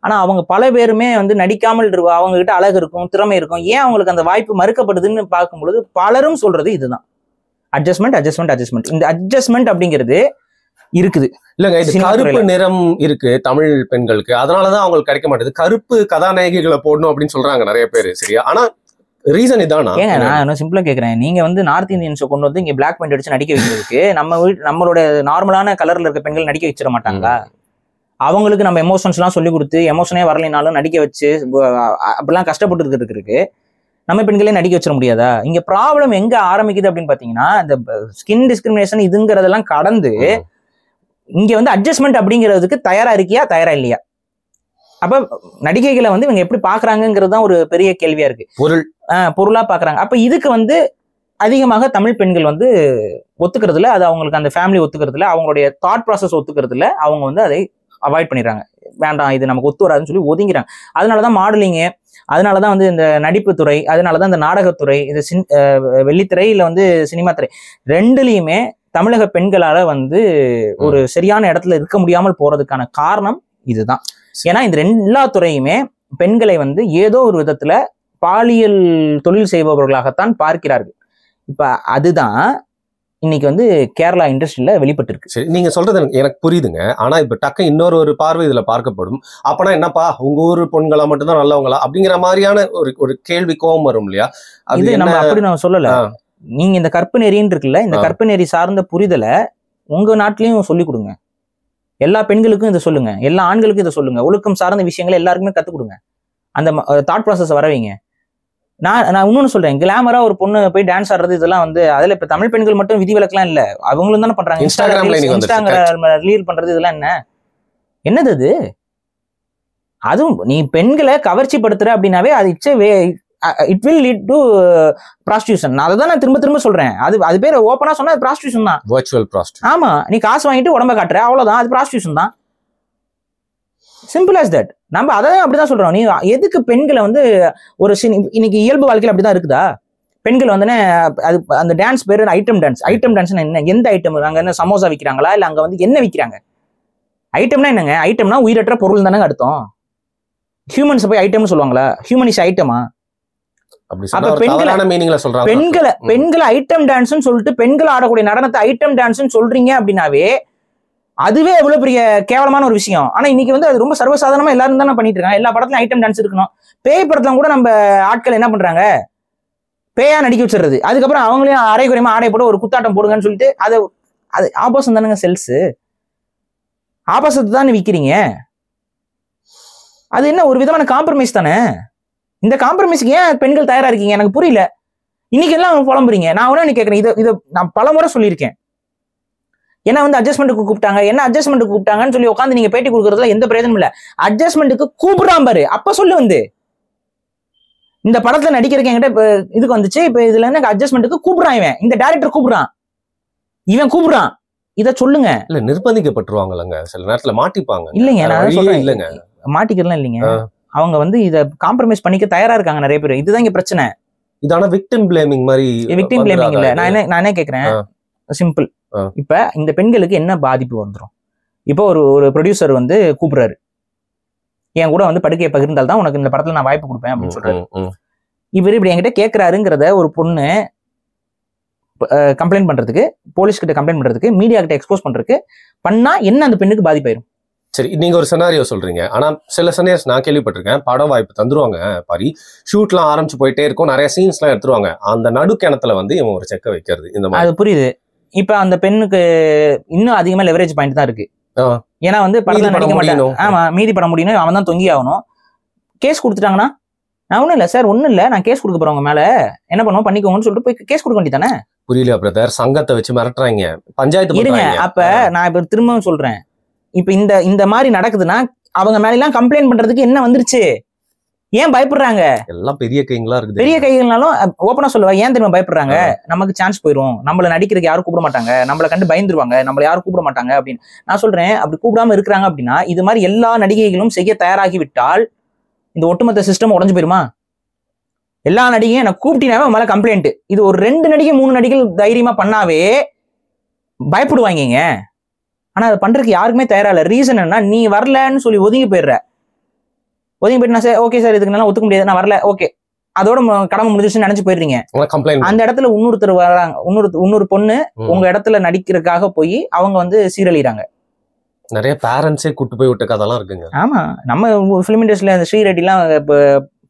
ஆனா அவங்க பல பேருமே வந்து நடிக்காமல் அவங்க கிட்ட அழகு இருக்கும், திறமை இருக்கும். ஏன் அவங்களுக்கு அந்த வாய்ப்பு மறுக்கப்படுதுன்னு பார்க்கும்பொழுது பலரும் சொல்றது இதுதான், அட்ஜஸ்ட்மெண்ட். இந்த அட்ஜஸ்ட்மெண்ட் அப்படிங்கிறது இருக்குது. இல்லங்க, இது கருப்பு நிறம் இருக்கு தமிழ் பெண்களுக்கு, அதனாலதான் அவங்களுக்கு கிடைக்க மாட்டேது. கருப்பு கதாநாயகிகளை போடணும் அப்படின்னு சொல்றாங்க நிறைய பேரு. சரியா? ஆனா ரீசன் இதானா? ஏங்க நான் சிம்பிளா கேக்குறேன், நீங்க வந்து நார்த் இந்தியன்ஸை கொண்டு வந்து இங்க பிளாக் பெயிண்ட் அடிச்சு நடிக்க வைக்கிறதுக்கு நம்மளோட நார்மலான கலர்ல இருக்க பெண்கள் நடிக்க வச்சிட மாட்டாங்களா? அவங்களுக்கு நம்ம எமோஷன்ஸ் எல்லாம் சொல்லி கொடுத்து எமோஷனே வரலைனாலும் நடிக்க வச்சு அப்படிலாம் கஷ்டப்பட்டு இருக்கு. நம்ம பெண்களே நடிக்க வச்சிட முடியாதா? இங்க ப்ராப்ளம் எங்க ஆரம்பிக்குது அப்படின்னு பாத்தீங்கன்னா, இந்த ஸ்கின் டிஸ்கிரிமினேஷன் இதுங்கிறதெல்லாம் கடந்து இங்க வந்து அட்ஜஸ்ட்மெண்ட் அப்படிங்கிறதுக்கு தயாரா இருக்கியா, தயாரா இல்லையா? அப்ப நடிகைகளை வந்து இவங்க எப்படி பாக்குறாங்கிறது தான் ஒரு பெரிய கேள்வியா இருக்கு. பொருளா பாக்குறாங்க. அப்ப இதுக்கு வந்து அதிகமாக தமிழ் பெண்கள் வந்து ஒத்துக்கிறதுல, அது அவங்களுக்கு அந்த ஃபேமிலி ஒத்துக்கிறதுல, அவங்களுடைய தாட் ப்ராசஸ் ஒத்துக்கிறதுல அவங்க வந்து அதை அவாய்ட் பண்ணிடுறாங்க. வேண்டாம், இது நமக்கு ஒத்து வராதுன்னு சொல்லி ஒதுங்கிறாங்க. அதனாலதான் மாடலிங்கு, அதனாலதான் வந்து இந்த நடிப்பு துறை, அதனாலதான் இந்த நாடகத்துறை, இது வெள்ளித்திரை இல்ல வந்து சினிமா துறை ரெண்டுலயுமே தமிழக பெண்களால வந்து ஒரு சரியான இடத்துல இருக்க முடியாமல் போறதுக்கான காரணம் இதுதான். ஏன்னா இந்த எல்லா துறையுமே பெண்களை வந்து ஏதோ ஒரு விதத்துல பாலியல் தொழில் செய்பவர்களாகத்தான் பார்க்கிறார்கள். இப்ப அதுதான் இன்னைக்கு வந்து கேரளா இண்டஸ்ட்ரியில வெளிப்பட்டு இருக்கு. சரி, நீங்க சொல்றது எனக்கு புரியுதுங்க. ஆனா இப்ப டக்கு இன்னொரு பார்வை இதுல பார்க்கப்படும். அப்பனா என்னப்பா உங்க ஊர் பொண்களா மட்டும்தான் நல்லவங்களா அப்படிங்கிற மாதிரியான ஒரு கேள்வி கோபம் வரும் இல்லையா? இது நம்ம அப்படி நான் சொல்லல. நீங்க இந்த கற்பு நெறின்னு இருக்குல்ல, இந்த கற்பு நெறி சார்ந்த புரிதலை உங்க நாட்டிலையும் சொல்லிக் கொடுங்க. எல்லா பெண்களுக்கும் இதை சொல்லுங்க, எல்லா ஆண்களுக்கும் இதை சொல்லுங்க. ஒழுக்கம் சார்ந்த விஷயங்களை எல்லாருக்குமே கத்துக் கொடுங்க. அந்த தாட் ப்ராசஸ் வரவைங்க. நான் இன்னொன்னு சொல்றேன், கிளாமரா ஒரு பொண்ணு போய் டான்ஸ் ஆடுறது இதெல்லாம் வந்து அதுல இப்ப தமிழ் பெண்கள் மட்டும் விதிவிலக்கெல்லாம் இல்ல, அவங்களும் தானே பண்றாங்க. இன்ஸ்டாகிராம்ல ரீல் பண்றது இதெல்லாம் என்னது அது? அதுவும் நீ பெண்களை கவர்ச்சி படுத்துற அப்படின்னாவே அது it will lead to prostitution. அதை தான் நான் திரும்ப சொல்றேன். அது பேர் ஓப்பனா சொன்னா அது ப்ராஸ்டியூஷன் தான், வர்ச்சுவல் ப்ராஸ்டியூஷன். ஆமா, நீ காசு வாங்கிட்டு உடம்ப காட்டுற, அவ்வளவுதான், அது ப்ராஸ்டியூஷன் தான். Simple as that. நம்ம அதான் அப்படிதான் சொல்றோம். நீ எதுக்கு பெண்களை வந்து ஒரு இன்னைக்கு இயல்பு வாழ்க்கையில் அப்படிதான் இருக்குதா? பெண்கள் வந்து அது அந்த டான்ஸ் பேரு ஐட்டம் டான்ஸ் என்ன? எந்த ஐட்டம்? அங்க என்ன சமோசா விற்கிறாங்களா இல்ல அங்க வந்து என்ன விற்கிறாங்க? ஐட்டம்னா என்னங்க? ஐட்டம்னா உயிரற்ற பொருள் தானே அர்த்தம். ஹியூமன்ஸ் போய் ஐட்டம்னு சொல்லுவாங்களா? ஹியூமன் இஸ் ஐட்டமா? பெண்களை ஐட்டம் டான்ஸ் சொல்லிட்டு பெண்கள் ஆடக்கூடிய நடனத்தை ஐட்டம் டான்ஸ் சொல்றீங்க அப்படின்னாவே அதுவே எவ்வளவு பெரிய கேவலமான ஒரு விஷயம். ஆனா இன்னைக்கு வந்து அது ரொம்ப சர்வசாதாரணமா எல்லாரும் தானே பண்ணிட்டு இருக்காங்க. எல்லா படத்துலயும் ஐட்டம் டான்ஸ் இருக்கணும். பேய் படத்துல கூட நம்ம ஆட்கள் என்ன பண்றாங்க, பேயா நடிக்க வச்சிடுறது. அதுக்கப்புறம் அவங்களையும் அரை குறையமா ஆடை போட்டு ஒரு குத்தாட்டம் போடுங்கன்னு சொல்லிட்டு அது ஆபோசம் தானுங்க செல்ஸ். ஆபாசத்தை தானே விற்கிறீங்க. அது என்ன ஒரு விதமான காம்ப்ரமைஸ் தானே. இந்த காம்ப்ரமைஸ்க்கு ஏன் பெண்கள் தயாரா இருக்கீங்க எனக்கு புரியல. இன்னைக்கு எல்லாம் புலம்புறீங்க. நான் உடனே கேட்கறேன், இதை நான் பல முறை சொல்லியிருக்கேன். ஏன்னா வந்து அட்ஜஸ்ட்மெண்ட்டுக்கு கூப்பிட்டாங்க, என்ன அட்ஜஸ்ட்மெண்ட்டுக்கு கூப்பிட்டாங்கன்னு சொல்லி உட்காந்து நீங்க பேட்டி கொடுக்கறதுல எந்த பிரயோஜனம் இல்ல. அட்ஜஸ்ட்மெண்ட்டுக்கு கூப்பிடுறான் பாரு, அப்ப சொல்லு. வந்து இந்த படத்துல நடிக்கிறதுக்கு என்கிட்ட இப்ப இதுக்கு வந்துச்சு, இப்ப இதுல இருந்து அட்ஜஸ்ட்மெண்ட்டுக்கு கூப்பிடுறான் இவன், இந்த டைரக்டர் கூப்பிடுறான், இவன் கூப்பிடுறான், இத சொல்லுங்க. இல்ல நிர்பந்திக்கப்பட்டுருவாங்கல்லங்க, சில நேரத்துல மாட்டிப்பாங்க. இல்லைங்க, நான் சொல்றேன் இல்லைங்க, மாட்டிக்கிறலாம் இல்லைங்க. அவங்க வந்து இத காம்ப்ரமைஸ் பண்ணிக்க தயாரா இருக்காங்க நிறைய பேர். இதுதான் இங்க பிரச்சனை. இதான விக்டிம் பிளேமிங் மாதிரி. விக்டிம் பிளேமிங் இல்ல. நான் என்ன கேக்குறேன், சிம்பிள். இப்ப இந்த பெண்களுக்கு என்ன பாதிப்பு வந்துடும்? இப்போ ஒரு ப்ரொடியூசர் வந்து கூப்பிடுறாரு, என் கூட வந்து படுக்கையை பகிர்ந்தால் தான் உனக்கு இந்த படத்துல நான் வாய்ப்பு கொடுப்பேன் அப்படின்னு சொல்றாரு. இவர் இப்படி என்கிட்ட கேட்கிறாருங்கிறத ஒரு பொண்ணு கம்ப்ளைண்ட் பண்றதுக்கு, போலீஸ் கிட்ட கம்ப்ளைண்ட் பண்றதுக்கு, மீடியா கிட்ட எக்ஸ்போஸ் பண்றதுக்கு பண்ணா என்ன அந்த பெண்ணுக்கு பாதிப்பாயிரும்? சரி, நீங்க ஒரு செனாரியோ சொல்றீங்க. ஆனா சில செனாரியோஸ் நான் கேள்விப்பட்டிருக்கேன், படம் வாய்ப்பு தந்துருவாங்க பாரி, ஷூட்லாம் ஆரம்பிச்சு போயிட்டே இருக்கும், நிறைய சீன்ஸ் எல்லாம் எடுத்துருவாங்க, அந்த நடுக்கிணத்துல வந்து இவன் ஒரு செக்க வைக்கிறது, இந்த மாதிரி. அது புரியுது. இப்ப அந்த பெண்ணுக்கு இன்னும் அதிகமா லெவரேஜ் பாயிண்ட் தான் இருக்கு. ஏன்னா வந்து படத்துல நடிக்க மாட்டாங்க. ஆமா, மீதி படம் முடியணும், அவன் தான் தொங்கி ஆகணும். கேஸ் கொடுத்துட்டாங்கன்னா, நான் ஒண்ணும் இல்ல சார், ஒண்ணும் இல்ல, நான் கேஸ் கொடுக்க போறவங்க மேல என்ன பண்ணுவோம் பண்ணிக்கோங்கன்னு சொல்லிட்டு போய் கேஸ் கொடுக்க வேண்டியதானே. புரியல பிரதர், சங்கத்தை வச்சு மிரட்டுறாங்க, பஞ்சாயத்து இருங்க. அப்ப நான் இப்ப திரும்பவும் சொல்றேன், இப்ப இந்த மாதிரி நடக்குதுன்னா அவங்க மேல எல்லாம் கம்ப்ளைண்ட் பண்றதுக்கு என்ன வந்துருச்சு? ஏன் பயப்படுறாங்க? எல்லாம் பெரிய கைகளா இருக்குது. பெரிய கைகள்னாலும் ஓப்பனா சொல்லுவா, ஏன் தெரியுமா பயப்படுறாங்க? நமக்கு சான்ஸ் போயிடும், நம்மள நடிக்கிறதுக்கு யாரும் கூப்பிட மாட்டாங்க, நம்மளை கண்டு பயந்துருவாங்க, நம்மள யாரும் கூப்பிட மாட்டாங்க அப்படின்னு நான் சொல்றேன். அப்படி கூப்பிடாம இருக்கிறாங்க அப்படின்னா இது மாதிரி எல்லா நடிகைகளும் செய்ய தயாராகி விட்டால் இந்த ஒட்டுமொத்த சிஸ்டம் உடஞ்சு போயிருமா? எல்லா நடிகையும் எனக்கு கூப்பிட்டினாவே மேல கம்ப்ளைண்ட். இது ஒரு 2 நடிகை 3 நடிகைகள் தைரியமா பண்ணாவே பயப்படுவாங்க. ஆனா அதை பண்றதுக்கு யாருக்குமே தயாரா இல்ல. ரீசன் என்ன? நீ வரலன்னு சொல்லி ஒதுங்கி போயிடுற. ஒதுங்கி போயிட்டு நான் சார் ஓகே சார் இதுக்கு நல்லா ஒத்துக்க முடியாது, நான் வரல, ஓகே, அதோட கடமை முடிஞ்சிச்சுன்னு நினைச்சு போயிடுறீங்க. அந்த இடத்துல இன்னொருத்தர் வராங்க, இன்னொரு பொண்ணு உங்க இடத்துல நடிக்கிறதுக்காக போய் அவங்க வந்து சீரழிறாங்க. நிறைய பேரண்ட்ஸே கூட்டு போய் விட்ட கதெல்லாம் இருக்குங்க. ஆமா, நம்ம ஃபிலிம் இண்டஸ்ட்ரியில அந்த ஸ்ரீரெட்டி எல்லாம்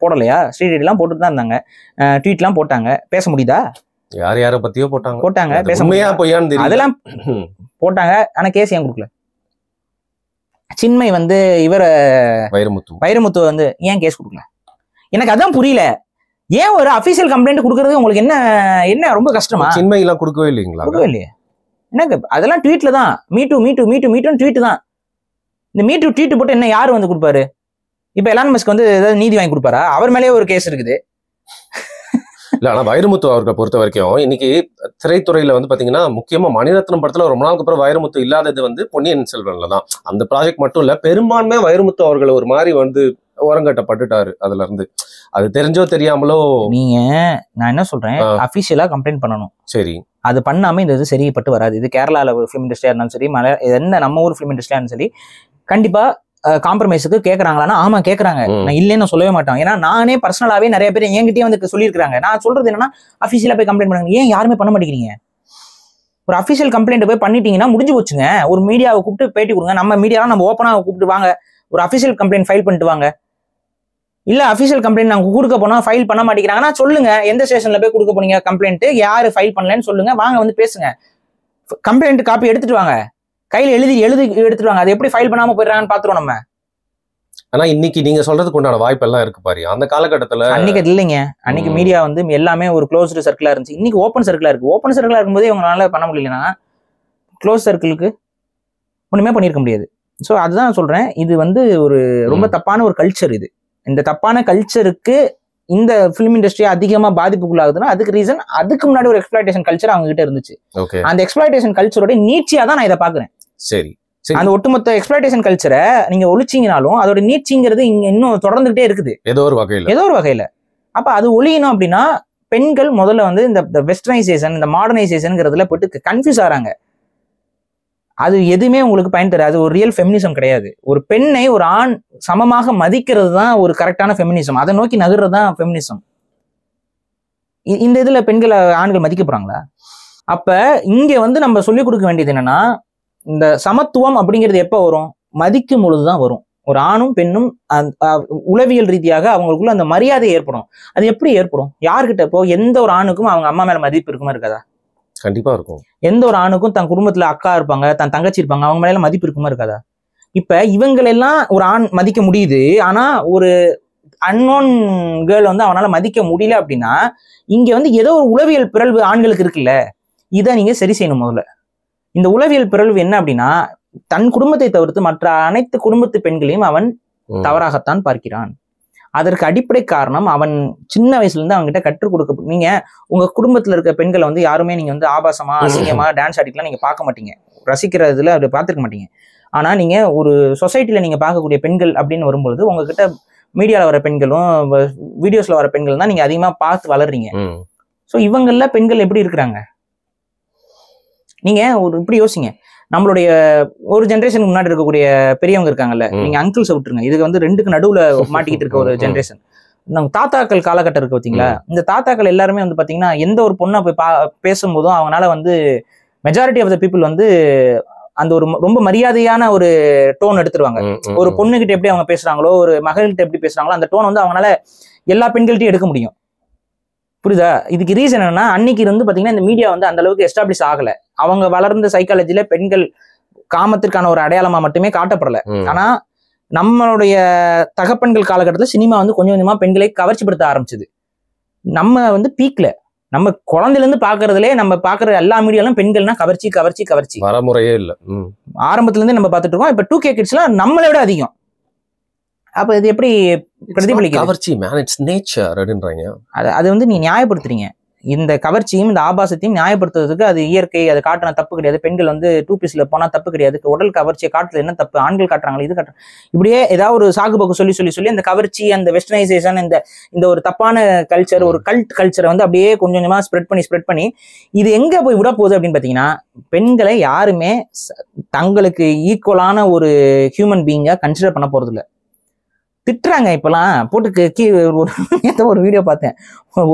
போடலையா? ஸ்ரீரெட்டி எல்லாம் போட்டுட்டு தான் இருந்தாங்க, ட்வீட் எல்லாம் போட்டாங்க. பேச முடியுதா? யார பத்தியோ போட்டாங்க, பேச முடியாது, அதெல்லாம் போட்டாங்க. ஆனா கேஸ் ஏன் கொடுக்கல? சின்மை வந்து இவர வைரமுத்து வந்து ஏன் கேஸ் கொடுக்கல? எனக்கு அதான் புரியல. ஏன் ஒரு அபிஷியல் கம்ப்ளைண்ட் கொடுக்கறது உங்களுக்கு என்ன ரொம்ப கஷ்டமா? சின்மை எல்லாம் கொடுக்கவே இல்லைங்களா? கொடுக்கவே இல்லையே. எனக்கு அதெல்லாம் ட்வீட்ல தான், மீட்டு ட்வீட் தான். இந்த மீட்டு ட்வீட் போட்டு என்ன யாரு வந்து கொடுப்பாரு? இப்ப எலான் மஸ்க் வந்து ஏதாவது நீதி வாங்கி கொடுப்பாரா? அவர் மேலேயே ஒரு கேஸ் இருக்குது. இல்ல, ஆனா வைரமுத்து அவர்களை பொறுத்த வரைக்கும் இன்னைக்கு திரைத்துறையில வந்து பாத்தீங்கன்னா முக்கியமா மணிரத்னம் படத்துல ரொம்ப நாளுக்கு அப்புறம் வைரமுத்து இல்லாதது வந்து பொன்னியின் செல்வன்ல தான். அந்த ப்ராஜெக்ட் மட்டும் இல்ல, பெரும்பான்மையா வைரமுத்து அவர்களை ஒரு மாதிரி வந்து ஓரங்கட்டப்பட்டுட்டாரு அதுல இருந்து. அது தெரிஞ்சோ தெரியாமலோ நான் என்ன சொல்றேன், அபிஷியலா கம்ப்ளைண்ட் பண்ணணும். சரி, அது பண்ணாம இந்த இது சரிப்பட்டு வராது. இது கேரளால ஃபிலிம் இண்டஸ்ட்ரியா இருந்தாலும் சரி, என்ன நம்ம ஊர் ஃபிலிம் இண்டஸ்ட்ரியா இருந்தாலும் சரி, கண்டிப்பா காம்ப்ரமைஸுக்கு கேட்கறாங்களான்னா ஆமா கேட்கறாங்க, நான் இல்லைன்னு சொல்லவே மாட்டேன். ஏன்னா நானே பர்சனலாவே நிறைய பேர் என்கிட்டயே வந்து சொல்லியிருக்காங்க. நான் சொல்றது என்னன்னா, அபிஷியலா போய் கம்ப்ளைண்ட் பண்ணுங்க. ஏன் யாருமே பண்ண மாட்டேங்கிறீங்க? ஒரு அபிஷியல் கம்ப்ளைண்ட் போய் பண்ணிட்டீங்கன்னா முடிஞ்சு போச்சுங்க. ஒரு மீடியாவை கூப்பிட்டு பேட்டி கொடுங்க. நம்ம மீடியாலாம் நம்ம ஓப்பனா கூப்பிட்டு வாங்க, ஒரு அபிஷியல் கம்ப்ளைண்ட் ஃபைல் பண்ணிட்டு வாங்க. இல்ல அபிஷியல் கம்ப்ளைண்ட் நாங்க கொடுக்க போனா ஃபைல் பண்ண மாட்டேங்கிறாங்கன்னா சொல்லுங்க, எந்த ஸ்டேஷன்ல போய் கொடுக்க போனீங்க கம்ப்ளைண்ட், யாரு ஃபைல் பண்ணலன்னு சொல்லுங்க, வாங்க வந்து பேசுங்க. கம்ப்ளைண்ட் காப்பி எடுத்துட்டு வாங்க, கையில எழுதி எடுத்துட்டு வாங்க. அது எப்படி ஃபைல் பண்ணாம போயிடுறாங்கன்னு பாத்துருவோம் நம்ம. ஆனா இன்னைக்கு நீங்க சொல்றதுக்கு உண்டான வாய்ப்பு எல்லாம் இருக்கு பாரு. அந்த காலகட்டத்துல அன்னைக்கு இல்லைங்க. அன்னைக்கு மீடியா வந்து எல்லாமே ஒரு க்ளோஸ்டு சர்க்கிளா இருந்துச்சு. இன்னைக்கு ஓப்பன் சர்க்கிளா இருக்கு. ஓப்பன் சர்க்கிளா இருக்கும்போது இவங்களால பண்ண முடியலன்னா க்ளோஸ் சர்க்கிளுக்கு ஒண்ணுமே பண்ணிருக்க முடியாது. ஸோ அதுதான் சொல்றேன், இது வந்து ஒரு ரொம்ப தப்பான ஒரு கல்ச்சர். இது இந்த தப்பான கல்ச்சருக்கு இந்த ஃபிலிம் இண்டஸ்ட்ரி அதிகமா பாதிப்புக்குள்ளாகுதுன்னா அதுக்கு ரீசன், அதுக்கு முன்னாடி ஒரு எக்ஸ்ப்ளாய்டேஷன் கல்ச்சர் அவங்க கிட்ட இருந்துச்சு. அந்த எக்ஸ்ப்ளாய்டேஷன் கல்ச்சரோட நீட்சியா தான் நான் இதை பாக்குறேன். சரி, அந்த ஒட்டுமொத்த எக்ஸ்ப்ளாய்டேஷன் கல்ச்சரை நீங்க ஒழிச்சிங்கனாலும் அதோட நீட்சிங்கிறது இங்க இன்னும் தொடர்ந்துகிட்டே இருக்குது ஏதோ ஒரு வகையில. அப்ப அது ஒழியணும் அப்படின்னா பெண்கள் முதல்ல வந்து இந்த வெஸ்டர்னைசேஷன், இந்த மாடர்னைசேஷன்ங்கிறதுல போயிட்டு கன்ஃபியூஸ் ஆறாங்க. அது எதுவுமே உங்களுக்கு பயன் தராது. ஒரு ரியல் ஃபெமினிசம் கிடையாது. ஒரு பெண்ணை ஒரு ஆண் சமமாக மதிக்கிறது தான் ஒரு கரெக்டான ஃபெமினிசம். அதை நோக்கி நகர்றது தான் ஃபெமினிசம். இந்த இதுல பெண்களை ஆண்கள் மதிக்க போறாங்களா? அப்ப இங்க வந்து நம்ம சொல்லிக் கொடுக்க வேண்டியது என்னன்னா, இந்த சமத்துவம் அப்படிங்கிறது எப்ப வரும்? மதிக்கும் பொழுதுதான் வரும். ஒரு ஆணும் பெண்ணும் உளவியல் ரீதியாக அவங்களுக்குள்ள அந்த மரியாதை ஏற்படும். அது எப்படி ஏற்படும்? யார்கிட்ட? இப்போ எந்த ஒரு ஆணுக்கும் அவங்க அம்மா மேல மதிப்பு இருக்குமா இருக்காதா? கண்டிப்பா இருக்கும். எந்த ஒரு ஆணுக்கும் தன் குடும்பத்துல அக்கா இருப்பாங்க, தன் தங்கச்சி இருப்பாங்க, அவங்க மேல மதிப்பு இருக்குமா இருக்காதா? இப்ப இவங்களெல்லாம் ஒரு ஆண் மதிக்க முடியுது, ஆனா ஒரு அன்னோன் கேர்ள் வந்து அவனால மதிக்க முடியல அப்படின்னா இங்க வந்து ஏதோ ஒரு உளவியல் பிறழ்வு ஆண்களுக்கு இருக்குல்ல, இதை நீங்க சரி செய்யணும். முதல்ல இந்த உளவியல் பிறழ்வு என்ன அப்படின்னா, தன் குடும்பத்தை தவிர்த்து மற்ற அனைத்து குடும்பத்து பெண்களையும் அவன் தவறாகத்தான் பார்க்கிறான். அதற்கு அடிப்படை காரணம் அவன் சின்ன வயசுல இருந்து அவங்ககிட்ட கற்றுக் கொடுக்க. நீங்க உங்க குடும்பத்துல இருக்க பெண்களை வந்து யாருமே நீங்க வந்து ஆபாசமா அசிங்கமா டான்ஸ் ஆடிக்கலாம் நீங்க பார்க்க மாட்டீங்க, ரசிக்கிறதுல அப்படி பார்த்துருக்க மாட்டீங்க. ஆனா நீங்க ஒரு சொசைட்டில நீங்க பார்க்கக்கூடிய பெண்கள் அப்படின்னு வரும்பொழுது உங்ககிட்ட மீடியாவில் வர பெண்களும் வீடியோஸ்ல வர பெண்கள் தான் நீங்க அதிகமா பார்த்து வளர்றீங்க. ஸோ இவங்கள பெண்கள் எப்படி இருக்கிறாங்க? நீங்க ஒரு இப்படி யோசிங்க. நம்மளுடைய ஒரு ஜென்ரேஷனுக்கு முன்னாடி இருக்கக்கூடிய பெரியவங்க இருக்காங்கல்ல, நீங்க அங்கிள்ஸ் விட்டுருங்க, இதுக்கு வந்து ரெண்டுக்கு நடுவுல மாட்டிக்கிட்டு இருக்க ஒரு ஜென்ரேஷன். நம்ம தாத்தாக்கள் காலகட்டம் இருக்கு பார்த்தீங்களா, இந்த தாத்தாக்கள் எல்லாருமே வந்து பாத்தீங்கன்னா எந்த ஒரு பொண்ணை போய் பேசும்போதும் அவங்களால வந்து மெஜாரிட்டி ஆஃப் த பீப்புள் வந்து அந்த ஒரு ரொம்ப மரியாதையான ஒரு டோன் எடுத்துருவாங்க. ஒரு பொண்ணுகிட்ட எப்படி அவங்க பேசுறாங்களோ, ஒரு மகள்கிட்ட எப்படி பேசுறாங்களோ அந்த டோன் வந்து அவங்களால எல்லா பெண்கள்கிட்டையும் எடுக்க முடியும். புரியுதா? இதுக்கு ரீசன் என்னன்னா, அன்னைக்கு இருந்து பாத்தீங்கன்னா இந்த மீடியா வந்து அந்த அளவுக்கு எஸ்டாப்ளிஷ் ஆகல. அவங்க வளர்ந்த சைக்காலஜில பெண்கள் காமத்திற்கான ஒரு அடையாளமா மட்டுமே காட்டப்படல. ஆனா நம்மளுடைய தகப்பன்கள் காலகட்டத்தில் சினிமா வந்து கொஞ்சம் கொஞ்சமா பெண்களை கவர்ச்சிப்படுத்த ஆரம்பிச்சது. நம்ம வந்து பீக்ல நம்ம குழந்தையில இருந்து பாக்குறதுலே நம்ம பாக்குற எல்லா மீடியாலும் பெண்கள்னா கவர்ச்சி கவர்ச்சி கவர்ச்சி வரமுறையே இல்ல. ஆரம்பத்துல இருந்து நம்ம பார்த்துட்டு இருக்கோம். இப்ப 2K கிட்ஸ்லாம் நம்மளை விட அதிகம். அப்ப இது எப்படி பிரதிபலிக்குது? கவர்ச்சி மேன், இட்ஸ் நேச்சர் அப்படின்றாங்க. அது வந்து நீ நியாயப்படுத்துறீங்க. இந்த கவர்ச்சியும் இந்த ஆபாசத்தையும் நியாயப்படுத்துறதுக்கு அது இயற்கை, அது காட்டுன தப்பு கிடையாது. பெண்கள் வந்து 2 பீஸ்ல போனா தப்பு கிடையாது. உடல் கவர்ச்சியை காட்டுறது என்ன தப்பு? ஆண்கள் காட்டுறாங்களா, இது காட்டுறாங்க. இப்படியே ஏதாவது ஒரு சாகுபோக்கு சொல்லி சொல்லி சொல்லி அந்த கவர்ச்சி, அந்த வெஸ்டர்னைசேஷன், இந்த ஒரு தப்பான கல்ச்சர், ஒரு கல்ட் கல்ச்சரை வந்து அப்படியே கொஞ்சம் கொஞ்சமா ஸ்ப்ரெட் பண்ணி இது எங்க போய் விட போகுது அப்படின்னு பாத்தீங்கன்னா, பெண்களை யாருமே தங்களுக்கு ஈக்குவலான ஒரு ஹியூமன் பீயிங்கா கன்சிடர் பண்ண போறது இல்லை. திட்டுறாங்க இப்பெல்லாம் போட்டு. ஒரு வீடியோ பார்த்தேன்,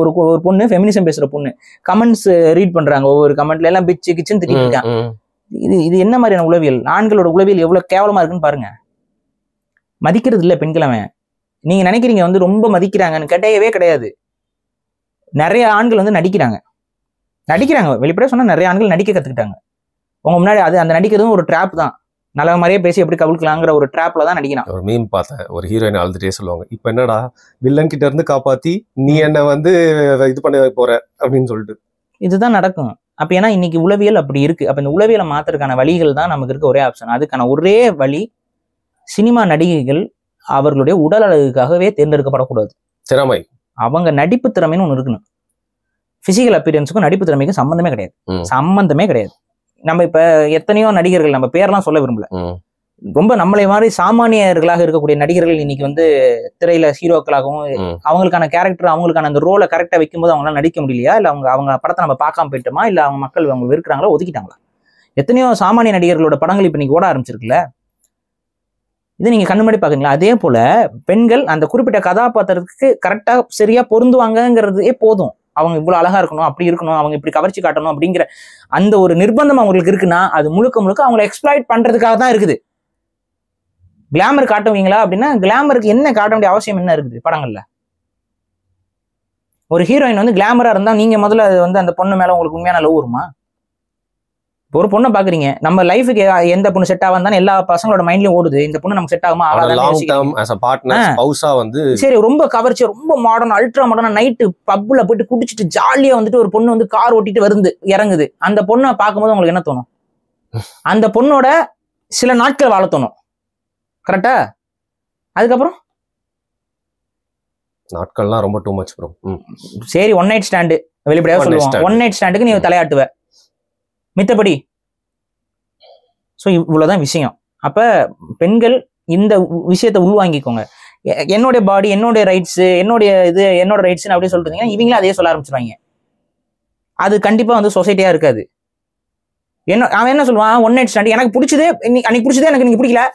ஒரு பொண்ணு ஃபெமினிசம் பேசுற பொண்ணு கமெண்ட்ஸ் ரீட் பண்றாங்க. ஒவ்வொரு கமெண்ட்ல எல்லாம் பிச்சு கிச்சுன்னு திட்டிட்டு இருக்காங்க. இது என்ன மாதிரியான உளவியல்? ஆண்களோட உளவியல் எவ்வளவு கேவலமா இருக்குன்னு பாருங்க. மதிக்கிறது இல்லை பெண்கள். அவன் நீங்க நினைக்கிறீங்க வந்து ரொம்ப மதிக்கிறாங்கன்னு, கிடையவே கிடையாது. நிறைய ஆண்கள் வந்து நடிக்கிறாங்க. வெளிப்படையா சொன்னா நிறைய ஆண்கள் நடிக்க கத்துக்கிட்டாங்க. உங்க முன்னாடி அது அந்த நடிக்கிறதும் ஒரு ட்ராப் தான். நல்ல மாதிரியே பேசி எப்படி கவிழ்க்கலாங்கிற ஒரு ட்ராப்ல தான் நடிக்கிறான். ஒரு மீம் பார்த்தேன், ஒரு ஹீரோயின் அழுதுட்டே சொல்லுவாங்க, இப்ப என்னடா வில்லன் கிட்ட இருந்து காப்பாத்தி நீ என்ன வந்து இது பண்ண போற அப்படின்னு சொல்லிட்டு. இதுதான் நடக்கும். அப்ப ஏன்னா இன்னைக்கு உளவியல் அப்படி இருக்கு. அப்ப இந்த உளவியலை மாத்துறதுக்கான வழிகள் தான் நமக்கு இருக்க ஒரே ஆப்ஷன். அதுக்கான ஒரே வழி, சினிமா நடிகைகள் அவர்களுடைய உடல் அழகுக்காகவே தேர்ந்தெடுக்கப்படக்கூடாது. திறமை, அவங்க நடிப்பு திறமைன்னு ஒண்ணு இருக்கணும். பிசிக்கல் அப்பியரன்ஸுக்கும் நடிப்பு திறமைக்கும் சம்பந்தமே கிடையாது. நம்ம இப்ப எத்தனையோ நடிகர்கள், நம்ம பேரெல்லாம் சொல்ல விரும்பல, ரொம்ப நம்மளை மாதிரி சாமானியர்களாக இருக்கக்கூடிய நடிகர்கள் இன்னைக்கு வந்து திரையில ஹீரோக்களாகவும் அவங்களுக்கான கேரக்டர், அவங்களுக்கான அந்த ரோலை கரெக்டா வைக்கும்போது அவங்களால நடிக்க முடியலையா, இல்ல அவங்க படத்தை நம்ம பார்க்காம போயிட்டோமா, இல்ல அவங்க மக்கள் அவங்க வெறுக்கிறாங்களா, ஒதுக்கிட்டாங்களா? எத்தனையோ சாமானிய நடிகர்களோட படங்கள் இப்ப இன்னைக்கு ஓட ஆரம்பிச்சிருக்குல்ல. இது நீங்க கண்ணு முன்னாடி பாக்குறீங்களா? அதே போல பெண்கள் அந்த குறிப்பிட்ட கதாபாத்திரத்துக்கு கரெக்டா சரியா பொருந்துவாங்கங்கிறதே போதும். அவங்க இவ்வளவு அழகா இருக்கணும், அப்படி இருக்கணும், அவங்க இப்படி கவர்ச்சி காட்டணும் அப்படிங்கிற அந்த ஒரு நிர்பந்தம் அவங்களுக்கு இருக்குன்னா அது முழுக்க முழுக்க அவங்களை எக்ஸ்ப்ளாய்ட் பண்றதுக்காக தான் இருக்குது. கிளாமர் காட்டுவீங்களா அப்படின்னா கிளாமருக்கு என்ன காட்ட வேண்டிய அவசியம் என்ன இருக்குது படங்கள்ல? ஒரு ஹீரோயின் வந்து கிளாமரா இருந்தா நீங்க முதல்ல வந்து அந்த பொண்ணு மேல உங்களுக்கு உண்மையான லவ் வருமா? ஒரு பொண்ணை பாக்குறீங்க, நம்ம லைஃபுக்கு எந்த பொண்ணு செட் ஆகாதான் எல்லா பசங்களோட மைண்ட்லயும் ஓடுது. இந்த பொண்ணு நமக்கு செட் ஆகுமா? சரி, ரொம்ப கவர்ச்சி, ரொம்ப மாடர்ன், அல்ட்ரா மாடர்ன், நைட்டு பப்ல போயிட்டு குடிச்சிட்டு ஜாலியா வந்துட்டு ஒரு பொண்ணு வந்து கார் ஓட்டிட்டு இறங்குது. அந்த பொண்ணை பார்க்கும்போது உங்களுக்கு என்ன தோணும்? அந்த பொண்ணோட சில நாட்கள் வாழ தோணும். கரெக்டா? அதுக்கப்புறம் நாட்கள்லாம் ரொம்ப டூ மச் ப்ரோ. சரி, ஒன் நைட் ஸ்டாண்டு வெளிப்படையா சொல்லுவோம். ஒன் நைட் ஸ்டாண்டுக்கு நீ தலையாட்டுவ, மித்தபடி. ஸோ இவ்வளவுதான் விஷயம். அப்ப பெண்கள் இந்த விஷயத்தை உள்வாங்கிக்கோங்க. என்னுடைய பாடி, என்னுடைய ரைட்ஸ், என்னோட ரைட்ஸ் அப்படி சொல்றீங்க, இவங்களும் அதே சொல்ல ஆரம்பிச்சிருவாங்க. அது கண்டிப்பா வந்து சொசைட்டியா இருக்காது. அவன் என்ன சொல்லுவான், ஒன் நைட் ஸ்டாண்ட் எனக்கு பிடிச்சதே அன்னைக்கு பிடிச்சதே எனக்கு நீங்க பிடிக்கல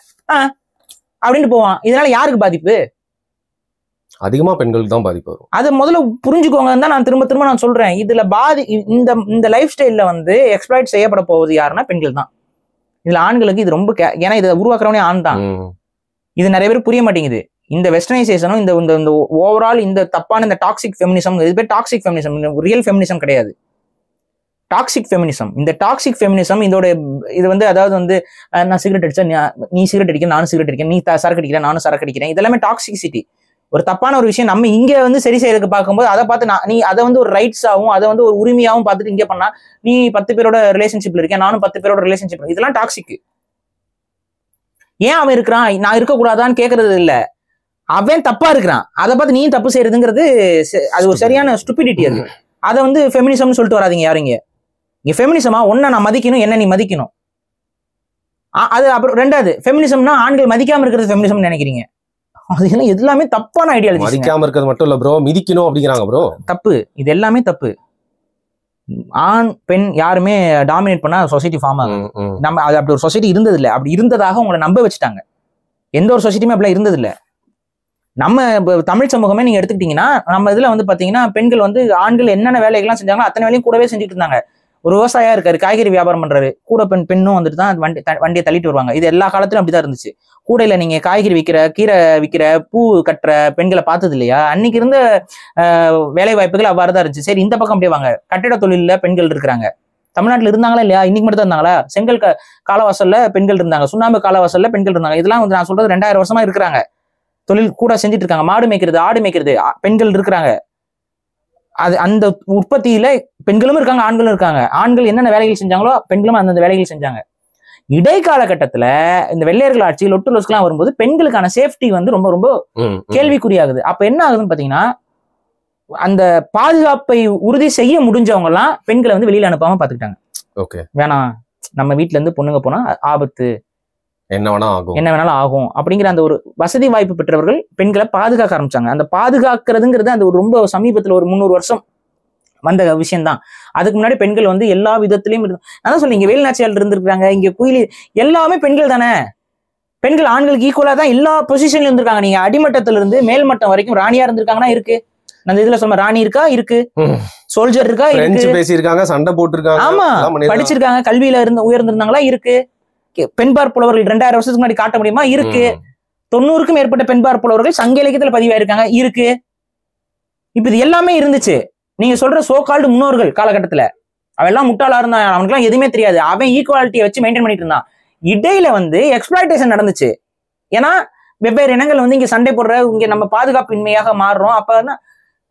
அப்படின்ட்டு போவான். இதனால யாருக்கு பாதிப்பு? அதிகமா பெண்களுக்கு தான் பாதிப்பு வரும். அதை முதல்ல புரிஞ்சுக்கோங்க தான் நான் திரும்ப திரும்ப நான் சொல்றேன். இதுல இந்த லைஃப் ஸ்டைல்ல வந்து எக்ஸ்ப்ளாய்ட் செய்யப்பட போவது யாருன்னா பெண்கள் தான். இதுல ஆண்களுக்கு இது ரொம்ப ஏன்னா இதை உருவாக்குறவனே ஆண் தான். இது நிறைய பேருக்கு புரிய மாட்டேங்குது. இந்த வெஸ்டர்னைசேஷனும் இந்த ஓவரால் இந்த தப்பான இந்த டாக்ஸிக் ஃபெமினிசம், இது பேர் டாக்ஸிக் ஃபெமினிசம், ரியல் ஃபெமினிசம் கிடையாது. Toxic feminism. இந்த டாக்ஸிக் ஃபெமினிசம் இதோட இது வந்து அதாவது வந்து நான் சிகரெட் அடிச்சா நீ சிகரெட் அடிக்க நானும் சிகரெட் அடிக்கிறேன், நீ சரக்கு அடிக்கிறேன் நானும் சரக்கு அடிக்கிறேன், இதெல்லாமே டாக்ஸிசிட்டி. ஒரு தப்பான ஒரு விஷயம் நம்ம இங்க வந்து சரி செய்யறதுக்கு பார்க்கும்போது அதை பார்த்து நீ அதை வந்து ஒரு ரைட்ஸாகவும் அதை வந்து ஒரு உரிமையாகவும் பார்த்துட்டு இங்கே பண்ணா நீ 10 பேரோட ரிலேஷன்ஷிப்ல இருக்கேன் நானும் 10 பேரோட ரிலேஷன்ஷிப், இதெல்லாம் டாக்ஸிக். ஏன் அவன் இருக்கிறான் நான் இருக்கக்கூடாதான்னு கேட்கறது இல்ல, அவன் தப்பா இருக்கிறான் அதை பார்த்து நீயும் தப்பு செய்யறதுங்கிறது அது ஒரு சரியான ஸ்டூபிடிட்டி. அது அதை வந்து ஃபெமினிசம்னு சொல்லிட்டு வராதிங்க யாருங்க. இங்க ஃபெமினிசமா ஒன்ன நான் மதிக்கணும், என்ன நீ மதிக்கணும். அது அப்புறம் ரெண்டாவது ஃபெமினிசம்னா ஆண்கள் மதிக்காம இருக்கிறது ஃபெமினிசம் நினைக்கிறீங்க, அது எல்லாமே தப்பான ஐடியாலஜி. மதிக்காம இருக்கிறது மட்டும் இல்ல ப்ரோ, மிதிக்கணும் அப்படிங்கிறாங்க ப்ரோ, தப்பு. இது எல்லாமே தப்பு. ஆண் பெண் யாருமே டாமினேட் பண்ணா சொசைட்டி ஃபார்ம் ஆகும். நம்ம அது அப்படி ஒரு சொசைட்டி இருந்தது இல்லை, அப்படி இருந்ததாக உங்களை நம்ப வச்சுட்டாங்க. எந்த ஒரு சொசைட்டியுமே அப்படிலாம் இருந்தது இல்லை. நம்ம தமிழ் சமூகமே நீங்க எடுத்துக்கிட்டீங்கன்னா நம்ம இதுல வந்து பாத்தீங்கன்னா பெண்கள் வந்து ஆண்கள் என்னென்ன வேலைகள்லாம் செஞ்சாங்களோ அத்தனை வேலையும் கூடவே செஞ்சுட்டு இருந்தாங்க. ஒரு விவசாயியா இருக்காரு, காய்கறி வியாபாரம் பண்றாரு, கூட பெண்ணும் வந்துட்டு தான் வண்டியை தள்ளிட்டு வருவாங்க. இது எல்லா காலத்திலும் அப்படிதான் இருந்துச்சு. கூடையில நீங்க காய்கறி விற்கிற, கீரை விற்கிற, பூ கட்டுற பெண்களை பார்த்தது இல்லையா? அன்னைக்கு இருந்த வேலை வாய்ப்புகள் அவ்வாறு தான் இருந்துச்சு. சரி, இந்த பக்கம் அப்படியே வாங்க, கட்டிட தொழில பெண்கள் இருக்கிறாங்க. தமிழ்நாட்டில் இருந்தாங்களா இல்லையா? இன்னைக்கு மட்டும் தான் இருந்தாங்களா? செங்கல் காலவாசல்ல பெண்கள் இருந்தாங்க, சுண்ணாம்பு காலவாசல்ல பெண்கள் இருந்தாங்க. இதெல்லாம் வந்து நான் சொல்றது 2000 வருஷமா இருக்கிறாங்க, தொழில் கூட செஞ்சுட்டு இருக்காங்க. மாடு மேய்க்கிறது, ஆடு மேய்க்கிறது பெண்கள் இருக்கிறாங்க. அது அந்த உற்பத்தியில பெண்களும் இருக்காங்க, ஆண்களும் இருக்காங்க. ஆண்கள் என்னென்ன வேலைகள் செஞ்சாங்களோ பெண்களும் அந்தந்த வேலைகள் செஞ்சாங்க. இடைக்காலகட்டத்துல இந்த வெள்ளையர்கள் ஆட்சி லொட்டு லொஸ்கெல்லாம் வரும்போது பெண்களுக்கான சேஃப்டி வந்து ரொம்ப ரொம்ப கேள்விக்குறியாகுது. அப்ப என்ன ஆகுதுன்னு பாத்தீங்கன்னா அந்த பாதுகாப்பை உறுதி செய்ய முடிஞ்சவங்க எல்லாம் பெண்களை வந்து வெளியில அனுப்பாம பாத்துக்கிட்டாங்க. வேணாம், நம்ம வீட்டுல இருந்து பொண்ணுங்க போனா ஆபத்து, என்ன வேணாலும் ஆகும் அப்படிங்கிற அந்த ஒரு வசதி வாய்ப்பு பெற்றவர்கள் பெண்களை பாதுகாக்க ஆரம்பிச்சாங்க. அந்த பாதுகாக்கிறதுங்கிறது அந்த ஒரு ரொம்ப சமீபத்துல ஒரு 300 வருஷம் வந்த விஷயம்தான். அதுக்கு முன்னாடி பெண்கள் வந்து எல்லா விதத்திலையும் நான் சொல்ல, இங்க வேலுநாச்சியார் இருந்திருக்காங்க, இங்க குயிலி, எல்லாமே பெண்கள் தானே. பெண்கள் ஆண்களுக்கு ஈக்குவலா தான் எல்லா பொசிஷன்ல இருந்திருக்காங்க. நீங்க அடிமட்டத்துல இருந்து மேல்மட்டம் வரைக்கும் ராணியா இருந்திருக்காங்கன்னா இருக்கு. நான் இதுல சொல்ல ராணி இருக்கா, இருக்கு. சோல்ஜர் இருக்கா, இருக்கு. பேசியிருக்காங்க, சண்டை போட்டிருக்காங்க, ஆமா, படிச்சிருக்காங்க, கல்வியில இருந்து உயர்ந்திருந்தாங்களா, இருக்கு. பெண்பார் புலவர்கள் 2000 வருஷத்துக்கு முன்னாடி காட்ட முடியுமா? இருக்கு. 90க்கும் மேற்பட்ட பெண்பார் புலவர்கள் சங்க இலக்கியத்துல பதிவாயிருக்காங்க, இருக்கு. இப்ப இது எல்லாமே இருந்துச்சு. நீங்க சொல்ற சோகால்டு முன்னோர்கள் காலகட்டத்துல அவெல்லாம் முட்டாளா இருந்தான், அவனுக்குலாம் எதுவுமே தெரியாது, அவன் ஈக்குவாலிட்டியை வச்சு மெயின்டைன் பண்ணிட்டு இருந்தான். இடையில வந்து எக்ஸ்பிளாய்டேஷன் நடந்துச்சு. ஏன்னா வெவ்வேறு இனங்கள் வந்து இங்க சண்டை போடுற, இங்க நம்ம பாதுகாப்பு இன்மையாக மாறுறோம். அப்ப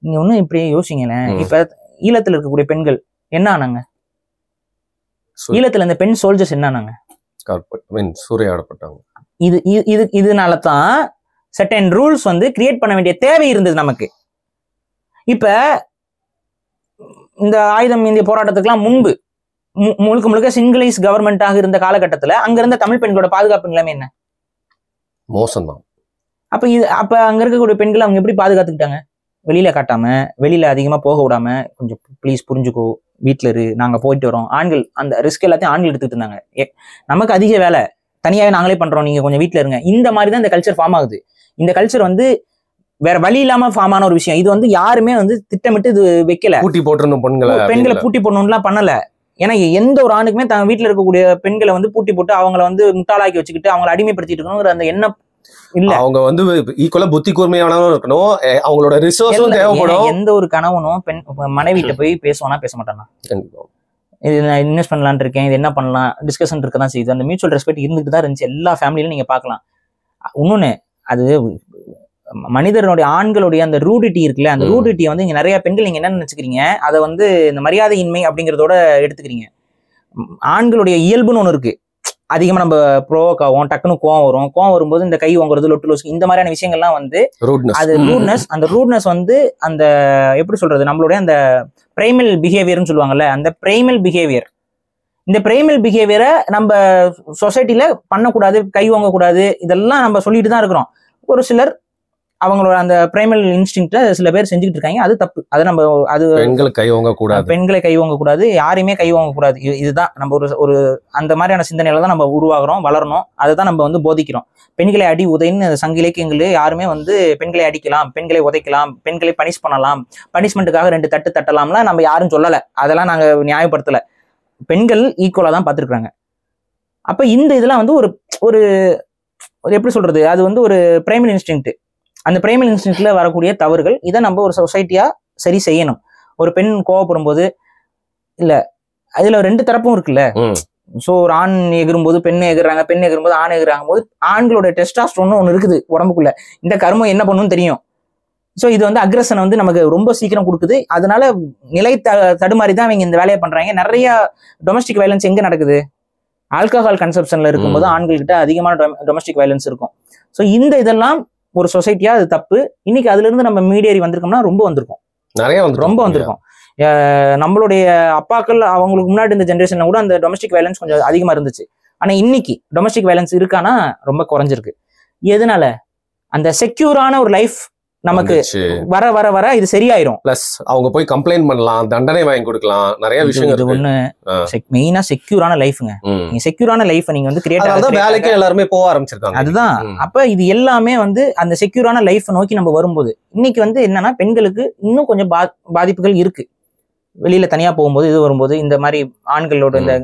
நீங்க ஒன்னும் இப்படியே யோசிங்களேன். இப்ப ஈழத்துல இருக்கக்கூடிய பெண்கள் என்ன ஆனாங்க? ஈழத்துல இந்த பெண் சோல்ஜர்ஸ் என்ன ஆனாங்க? சூறையாடப்பட்டாங்க. இதனாலதான் சர்டன் ரூல்ஸ் வந்து கிரியேட் பண்ண வேண்டிய தேவை இருந்தது நமக்கு. இப்ப இந்த ஆயுதம் இந்திய போராட்டத்துக்குலாம் முன்பு முழுக்க முழுக்க சிங்களீஸ் கவர்மெண்டாக இருந்த காலகட்டத்துல அங்க இருந்த தமிழ் பெண்களோட பாதுகாப்பு நிலைமை என்ன? மோசம்தான். அப்ப அங்க இருக்கக்கூடிய பெண்கள் அவங்க எப்படி பாதுகாத்துக்கிட்டாங்க? வெளியில காட்டாம, வெளியில அதிகமா போக விடாம, கொஞ்சம் ப்ளீஸ் புரிஞ்சுக்கோ, வீட்டுல இரு, நாங்க போயிட்டு வரோம். ஆண்கள் அந்த ரிஸ்க் எல்லாத்தையும் ஆண்கள் எடுத்துக்கிட்டு இருந்தாங்க. நமக்கு அதிக வேலை, தனியாவே நாங்களே பண்றோம், நீங்க கொஞ்சம் வீட்டுல இருங்க. இந்த மாதிரி தான் இந்த கல்ச்சர் ஃபார்ம் ஆகுது. இந்த கல்ச்சர் வந்து வேற வழி இல்லாம ஃபார்ம் ஆன ஒரு விஷயம். இது வந்து யாருமே வந்து திட்டமிட்டு இது வைக்கல. பூட்டி போட்டுருந்தோம் பெண்களை பூட்டி போடணும்லாம் பண்ணல. ஏன்னா எந்த ஒரு ஆணுக்குமே தன் வீட்டுல இருக்கக்கூடிய பெண்களை வந்து பூட்டி போட்டு அவங்களை வந்து முட்டாளாக்கி வச்சுக்கிட்டு அவங்களை அடிமைப்படுத்திட்டு இருக்கணுங்கிற அந்த எண்ணம் இல்ல. அவங்க வந்து ஈக்குவலா புத்தி கூர்மையானவரும் இருக்கணும், அவங்களோட ரிசோர்ஸும் தேவைப்படும். எந்த ஒரு கணவனும் பெண் மனைவிட்ட போய் பேசுவானா பேச மாட்டானா? இது நான் இன்வெஸ்ட் பண்ணலான்னு இருக்கேன், இது என்ன பண்ணலாம், டிஸ்கஷன் இருக்க தான் செய்யுது. அந்த மியூச்சுவல் ரெஸ்பெக்ட் இருந்துட்டு தான் இருந்துச்சு எல்லா ஃபேமிலியிலும். நீங்க பாக்கலாம். இன்னொன்னு, அது மனிதனுடைய ஆண்களுடைய அந்த ரூடிட்டி இருக்குல்ல, அந்த ரூடிட்டியை வந்து இங்க நிறைய பெண்கள் நீங்க என்ன நினைச்சுக்கிறீங்க, அதை வந்து இந்த மரியாதையின்மை அப்படிங்கிறதோட எடுத்துக்கிறீங்க. ஆண்களுடைய இயல்புன்னு ஒண்ணு இருக்கு. அதிகமா நம்ம ப்ரோவோக் ஆகும், டக்குன்னு கோவம் வரும். கோவம் வரும்போது இந்த கை வாங்குறது, லொட்டு லொசுக்கு, இந்த மாதிரியான விஷயங்கள்லாம் வந்து அது ரூட்னஸ். அந்த ரூட்னஸ் வந்து அந்த எப்படி சொல்றது, நம்மளுடைய அந்த பிரைமல் பிஹேவியர்னு சொல்லுவாங்கல்ல, அந்த பிரைமல் பிஹேவியர். இந்த பிரைமல் பிஹேவியரை நம்ம சொசைட்டில பண்ணக்கூடாது, கை வாங்கக்கூடாது, இதெல்லாம் நம்ம சொல்லிட்டு தான் இருக்கிறோம். ஒரு சிலர் அவங்களோட அந்த பிரைமல் இன்ஸ்டிங்க்ட சில பேர் செஞ்சுக்கிட்டு இருக்காங்க. அது தப்பு. அதை நம்ம அது பெண்களை கை வாங்கக்கூடாது, யாரையுமே கை வாங்கக்கூடாது. இதுதான் நம்ம ஒரு அந்த மாதிரியான சிந்தனையில தான் நம்ம உருவாகிறோம், வளரணும். அதை தான் நம்ம வந்து போதிக்கிறோம். பெண்களை அடி உதைன்னு சங்க இலக்கியங்களே யாருமே வந்து பெண்களை அடிக்கலாம், பெண்களை உதைக்கலாம், பெண்களை பனிஷ் பண்ணலாம், பனிஷ்மெண்ட்டுக்காக 2 தட்டு தட்டலாம்லாம் நம்ம யாரும் சொல்லலை. அதெல்லாம் நாங்க நியாயப்படுத்தலை. பெண்கள் ஈக்குவலா தான் பார்த்துருக்காங்க. அப்ப இந்த இதெல்லாம் வந்து ஒரு எப்படி சொல்றது, அது வந்து ஒரு பிரைமல் இன்ஸ்டிங்க்ட். அந்த பிரைமல் இன்ஸ்டிங்க்ட்ல வரக்கூடிய தவறுகள், இதை நம்ம ஒரு சொசைட்டியா சரி செய்யணும். ஒரு பெண் கோவப்படும் போது இல்ல அதுல 2 தரப்பும் இருக்குல்ல. ஸோ ஒரு ஆண் எகிரும்போது பெண் எகுறாங்க, பெண் எகிரும்போது ஆண் எகுறாங்க போது ஆண்களோட டெஸ்டாஸ்டரோன் ஒன்று இருக்குது உடம்புக்குள்ள. இந்த கர்மம் என்ன பண்ணுன்னு தெரியும். ஸோ இது வந்து அக்ரஷனை வந்து நமக்கு ரொம்ப சீக்கிரம் கொடுக்குது. அதனால நிலை தடுமாறி தான் அவங்க இந்த வேலையை பண்றாங்க. நிறைய டொமஸ்டிக் வயலன்ஸ் எங்க நடக்குது? ஆல்கஹால் கன்சப்ஷன்ல இருக்கும்போது ஆண்கள்கிட்ட அதிகமான டொமஸ்டிக் வயலன்ஸ் இருக்கும். ஸோ இந்த இதெல்லாம் ஒரு சொசைட்டியா அது தப்பு. இன்னைக்கு அதுல இருந்து நம்ம மீடியேறி வந்திருக்கோம்னா ரொம்ப வந்திருக்கோம், ரொம்ப வந்திருக்கோம். நம்மளுடைய அப்பாக்கள் அவங்களுக்கு முன்னாடி இந்த ஜென்ரேஷன்ல கூட அந்த டொமஸ்டிக் வயலன்ஸ் கொஞ்சம் அதிகமா இருந்துச்சு. ஆனா இன்னைக்கு டொமஸ்டிக் வயலன்ஸ் இருக்கானா ரொம்ப குறைஞ்சிருக்கு. எதனால? அந்த செக்யூரான ஒரு லைஃப் நமக்கு வர வர வர இது சரியாயிரும். பிளஸ் அவங்க போய் கம்ப்ளைண்ட் பண்ணலாம், தண்டனை வாங்கி கொடுக்கலாம், நிறைய விஷயம். இது ஒண்ணு மெயினா செக்யூரான லைஃப்ங்க. நீங்க செக்யூரான லைஃப் நீங்க வந்து கிரியேட் வேலைக்கு எல்லாருமே போக ஆரம்பிச்சிருக்காங்க. அதுதான். அப்ப இது எல்லாமே வந்து அந்த செக்யூரான லைஃப் நோக்கி நம்ம வரும்போது இன்னைக்கு வந்து என்னன்னா பெண்களுக்கு இன்னும் கொஞ்சம் பாதிப்புகள் இருக்கு. வெளியில தனியா போகும்போது இது வரும்போது இந்த மாதிரி ஆண்களோட இந்த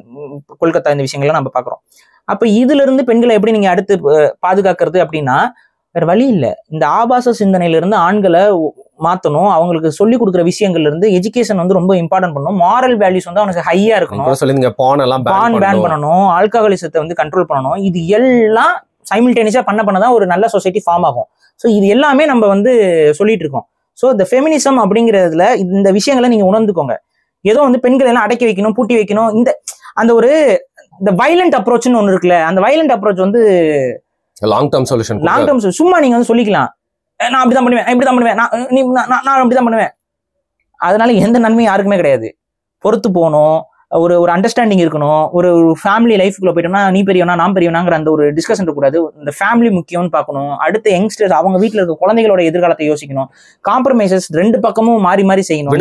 கொல்கத்தா இந்த விஷயங்கள்லாம் நம்ம பாக்குறோம். அப்ப இதுல இருந்து பெண்களை எப்படி நீங்க அடுத்து பாதுகாக்கிறது அப்படின்னா வேற வழி இல்லை. இந்த ஆபாச சிந்தனையில இருந்து ஆண்களை மாத்தணும். அவங்களுக்கு சொல்லி கொடுக்குற விஷயங்கள்ல இருந்து எஜுகேஷன் வந்து ரொம்ப இம்பார்ட்டன்ட் பண்ணணும். மாரல் வேல்யூஸ் வந்து அவனுக்கு ஹையா இருக்கணும். பான் பேன் பண்ணணும், ஆல்கஹாலிசத்தை வந்து கண்ட்ரோல் பண்ணணும். இது எல்லாம் சைமில்டேனியஸா பண்ணதான் ஒரு நல்ல சொசைட்டி ஃபார்ம் ஆகும். ஸோ இது எல்லாமே நம்ம வந்து சொல்லிட்டு இருக்கோம். ஸோ இந்த ஃபெமினிசம் அப்படிங்கிறதுல இந்த விஷயங்களை நீங்க உணர்ந்துக்கோங்க. ஏதோ வந்து பெண்கள் எல்லாம் அடக்கி வைக்கணும், பூட்டி வைக்கணும், அந்த ஒரு இந்த வைலண்ட் அப்ரோச்னு ஒன்று இருக்குல்ல, அந்த வைலண்ட் அப்ரோச் வந்து லாங் டேர்ம் சொல்யூஷன். சும்மா நீங்க வந்து சொல்லிக்கலாம், நான் அப்படிதான் பண்ணுவேன், இப்படிதான் பண்ணுவேன், நான் அப்படிதான் பண்ணுவேன். அதனால எந்த நன்மையும் யாருக்குமே கிடையாது. பொறுத்து போகணும், ஒரு அண்டர்ஸ்டாண்டிங் இருக்கணும். ஒரு ஃபேமிலி லைஃப்குள்ள போயிட்டோம்னா நீ பெரியவனா நான் பெரியவனாங்கிற அந்த ஒரு டிஸ்கஷன் இருக்கக்கூடாது. இந்த ஃபேமிலி முக்கியம்னு பார்க்கணும். அடுத்த யங்ஸ்டர்ஸ் அவங்க வீட்டில் இருக்க குழந்தைகளோட எதிர்காலத்தை யோசிக்கணும். காம்ப்ரமைசஸ் 2 பக்கமும் மாறி மாறி செய்யணும்.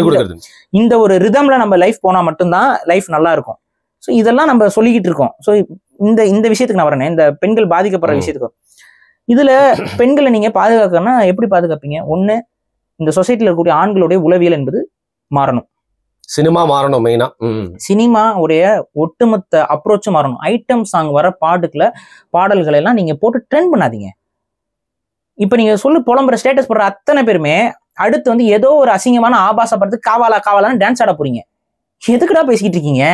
இந்த ஒரு ரிதம்ல நம்ம லைஃப் போனா மட்டும்தான் லைஃப் நல்லா இருக்கும். ஸோ இதெல்லாம் நம்ம சொல்லிக்கிட்டு இருக்கோம். ஸோ இந்த விஷயத்துக்கு நான் வரேன், இந்த பெண்கள் பாதிக்கப்படுற விஷயத்துக்கு. இதுல பெண்களை நீங்க பாதுகாக்கணும்னா எப்படி பாதுகாப்பீங்க? ஒண்ணு, இந்த சொசைட்டில இருக்கக்கூடிய ஆண்களுடைய உளவியல் என்பது மாறணும். சினிமா மாறணும். மெயினா சினிமா உடைய ஒட்டுமொத்த அப்ரோச்சும் மாறணும். ஐட்டம் சாங் வர பாடல்களை எல்லாம் நீங்க போட்டு ட்ரெண்ட் பண்ணாதீங்க. இப்ப நீங்க புலம்புற ஸ்டேட்டஸ் போடுற அத்தனை பேருமே அடுத்து வந்து ஏதோ ஒரு அசிங்கமான ஆபாச படத்துக்கு காவாலான்னு டான்ஸ் ஆட போறீங்க. எதுக்குடா பேசிக்கிட்டு இருக்கீங்க?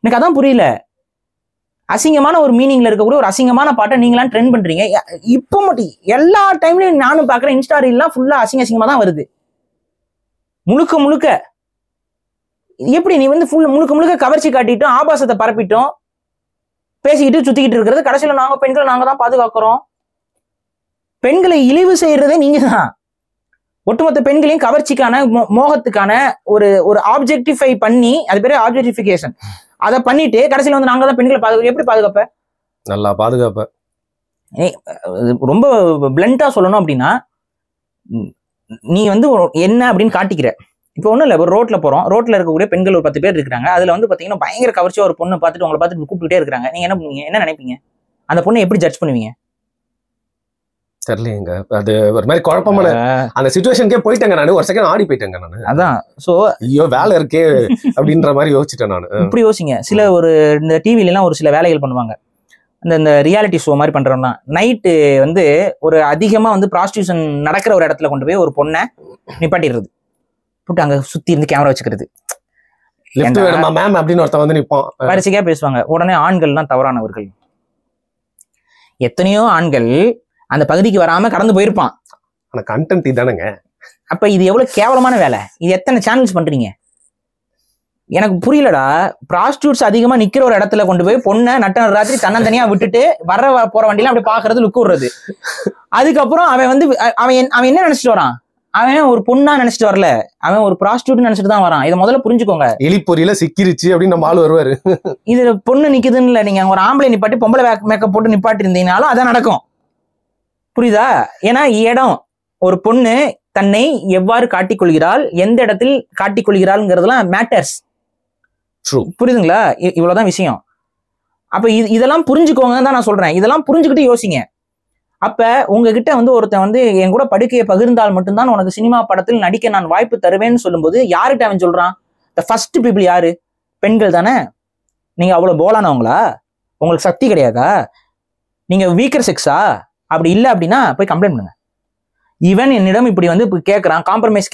எனக்கு அதான் புரியல. அசிங்கமான ஒரு மீனிங்ல இருக்கக்கூடிய ஒரு அசிங்கமான பாட்டை நீங்களாம் ட்ரெண்ட் பண்றீங்க. இப்போ மட்டும் எல்லா டைம்லயும் நானும் பாக்குறேன், இன்ஸ்டா ரீல்லாம் ஃபுல்லா அசிங்கமா தான் வருது. முழுக்க எப்படி நீ வந்து முழுக்க கவர்ச்சி காட்டிட்டும் ஆபாசத்தை பரப்பிட்டோம் பேசிக்கிட்டு சுத்திக்கிட்டு இருக்கிறது. கடைசியில பெண்களை நாங்க தான் பாதுகாக்கிறோம். பெண்களை இழிவு செய்யறதே நீங்க தான். ஒட்டுமொத்த பெண்களையும் கவர்ச்சிக்கான மோகத்துக்கான ஒரு ஆப்ஜெக்டிஃபை பண்ணி, அது பேரு ஆப்ஜெக்டிஃபிகேஷன், அதை பண்ணிட்டு கடைசியில வந்து நாங்க தான் பெண்களை எப்படி பாதுகாப்ப? நல்லா பாதுகாப்ப. ரொம்ப பிளண்டா சொல்லணும் அப்படின்னா, நீ வந்து என்ன அப்படின்னு காட்டிக்கிற. இப்போ ஒன்றும் இல்லை, ஒரு ரோட்ல போறோம், ரோட்ல இருக்கக்கூடிய பெண்கள் ஒரு 10 பேர் இருக்கிறாங்க. அதுல வந்து பாத்தீங்கன்னா பயங்கர கவர்ச்சியா ஒரு பொண்ணு பார்த்துட்டு உங்களை பார்த்துட்டு கூப்பிட்டுட்டே இருக்காங்க. நீங்க என்ன பண்ணுவீங்க? என்ன நினைப்பீங்க? அந்த பொண்ணை எப்படி ஜட்ஜ் பண்ணுவீங்க? தெரியலங்க. அது ஒரு மாதிரி குழப்பமான அந்த சிச்சுவேஷனுக்கே போயிட்டேங்க. நான் ஒரு செகண்ட் ஆடி போயிட்டேங்க. நான் அதான் ஐயோ வேலை இருக்கே அப்படின்ற மாதிரி யோசிச்சிட்டேன். நான் இப்படி யோசிங்க. சில இந்த டிவில எல்லாம் ஒரு சில வேலைகள் பண்ணுவாங்க. இந்த ரியாலிட்டி ஷோ மாதிரி பண்றோம்னா, நைட்டு வந்து ஒரு அதிகமா வந்து ப்ராஸ்டியூஷன் நடக்கிற ஒரு இடத்துல கொண்டு போய் ஒரு பொண்ணை நிப்பாட்டிடுறது, போட்டு அங்க சுத்தி இருந்து கேமரா வச்சுக்கிறது. அப்படின்னு ஒருத்தன் வந்து நிப்பான், வரிசையா பேசுவாங்க. உடனே ஆண்கள்லாம் தவறானவர்கள். எத்தனையோ ஆண்கள் அந்த பகுதிக்கு வராம கடந்து போயிருப்பான். ஆனா கண்டென்ட் இதானுங்க. அப்ப இது எவ்வளவு கேவலமான வேலை. இது எத்தனை சேனல்ஸ் பண்றீங்க? எனக்கு புரியலடா. ப்ராஸ்டியூட்ஸ் அதிகமா நிக்கிற ஒரு இடத்துல கொண்டு போய் பொண்ணை நட்ட ராத்திரி தன்னந்தனியா விட்டுட்டு போற வண்டியில அப்படி பாக்குறது, லுக்கு விடுறது. அதுக்கப்புறம் அவன் வந்து அவன் என்ன நினைச்சிட்டு வரான்? அவன் ஒரு பொண்ணா நினைச்சிட்டு வரல, அவன் ஒரு ப்ராஸ்டியூட் நினைச்சிட்டு தான் வரான். இதை முதல்ல புரிஞ்சுக்கோங்க. எலிப்பொறியில சிக்கிருச்சு அப்படின்னு நம்ம ஆள் வருவாரு. இது பொண்ணு நிக்குதுன்னு இல்ல, நீங்க ஒரு ஆம்பளை நிப்பாட்டி பொம்பளை மேக்கப் போட்டு நிப்பாட்டி இருந்தீங்கனாலும் அதான் நடக்கும். புரியுதா? ஏன்னா இடம், ஒரு பொண்ணு தன்னை எவ்வாறு காட்டிக்கொள்கிறாள், எந்த இடத்தில் காட்டிக்கொள்கிறாள்ங்கிறதுலாம் மேட்டர்ஸ். புரியுதுங்களா? இவ்வளவுதான் விஷயம். அப்ப இதெல்லாம் புரிஞ்சுக்கோங்க தான் நான் சொல்றேன். இதெல்லாம் புரிஞ்சுக்கிட்டு யோசிங்க. அப்ப உங்ககிட்ட வந்து ஒருத்தன் வந்து என் கூட படுக்கையை பகிர்ந்தால் மட்டும்தான் உனக்கு சினிமா படத்தில் நடிக்க நான் வாய்ப்பு தருவேன்னு சொல்லும்போது யாருகிட்ட அவன் சொல்றான்? த ஃபர்ஸ்ட் பீப்புள் யாரு? பெண்கள் தானே. நீங்க அவ்வளவு போலானவங்களா? உங்களுக்கு சக்தி கிடையாதா? நீங்க வீக்கர் செக்ஸா? அப்படி இல்லை அப்படின்னா போய் கம்ப்ளைண்ட் பண்ணுங்க. இவன் என்னிடம் இப்படி வந்து கேட்கறான், காம்ப்ரமைஸ்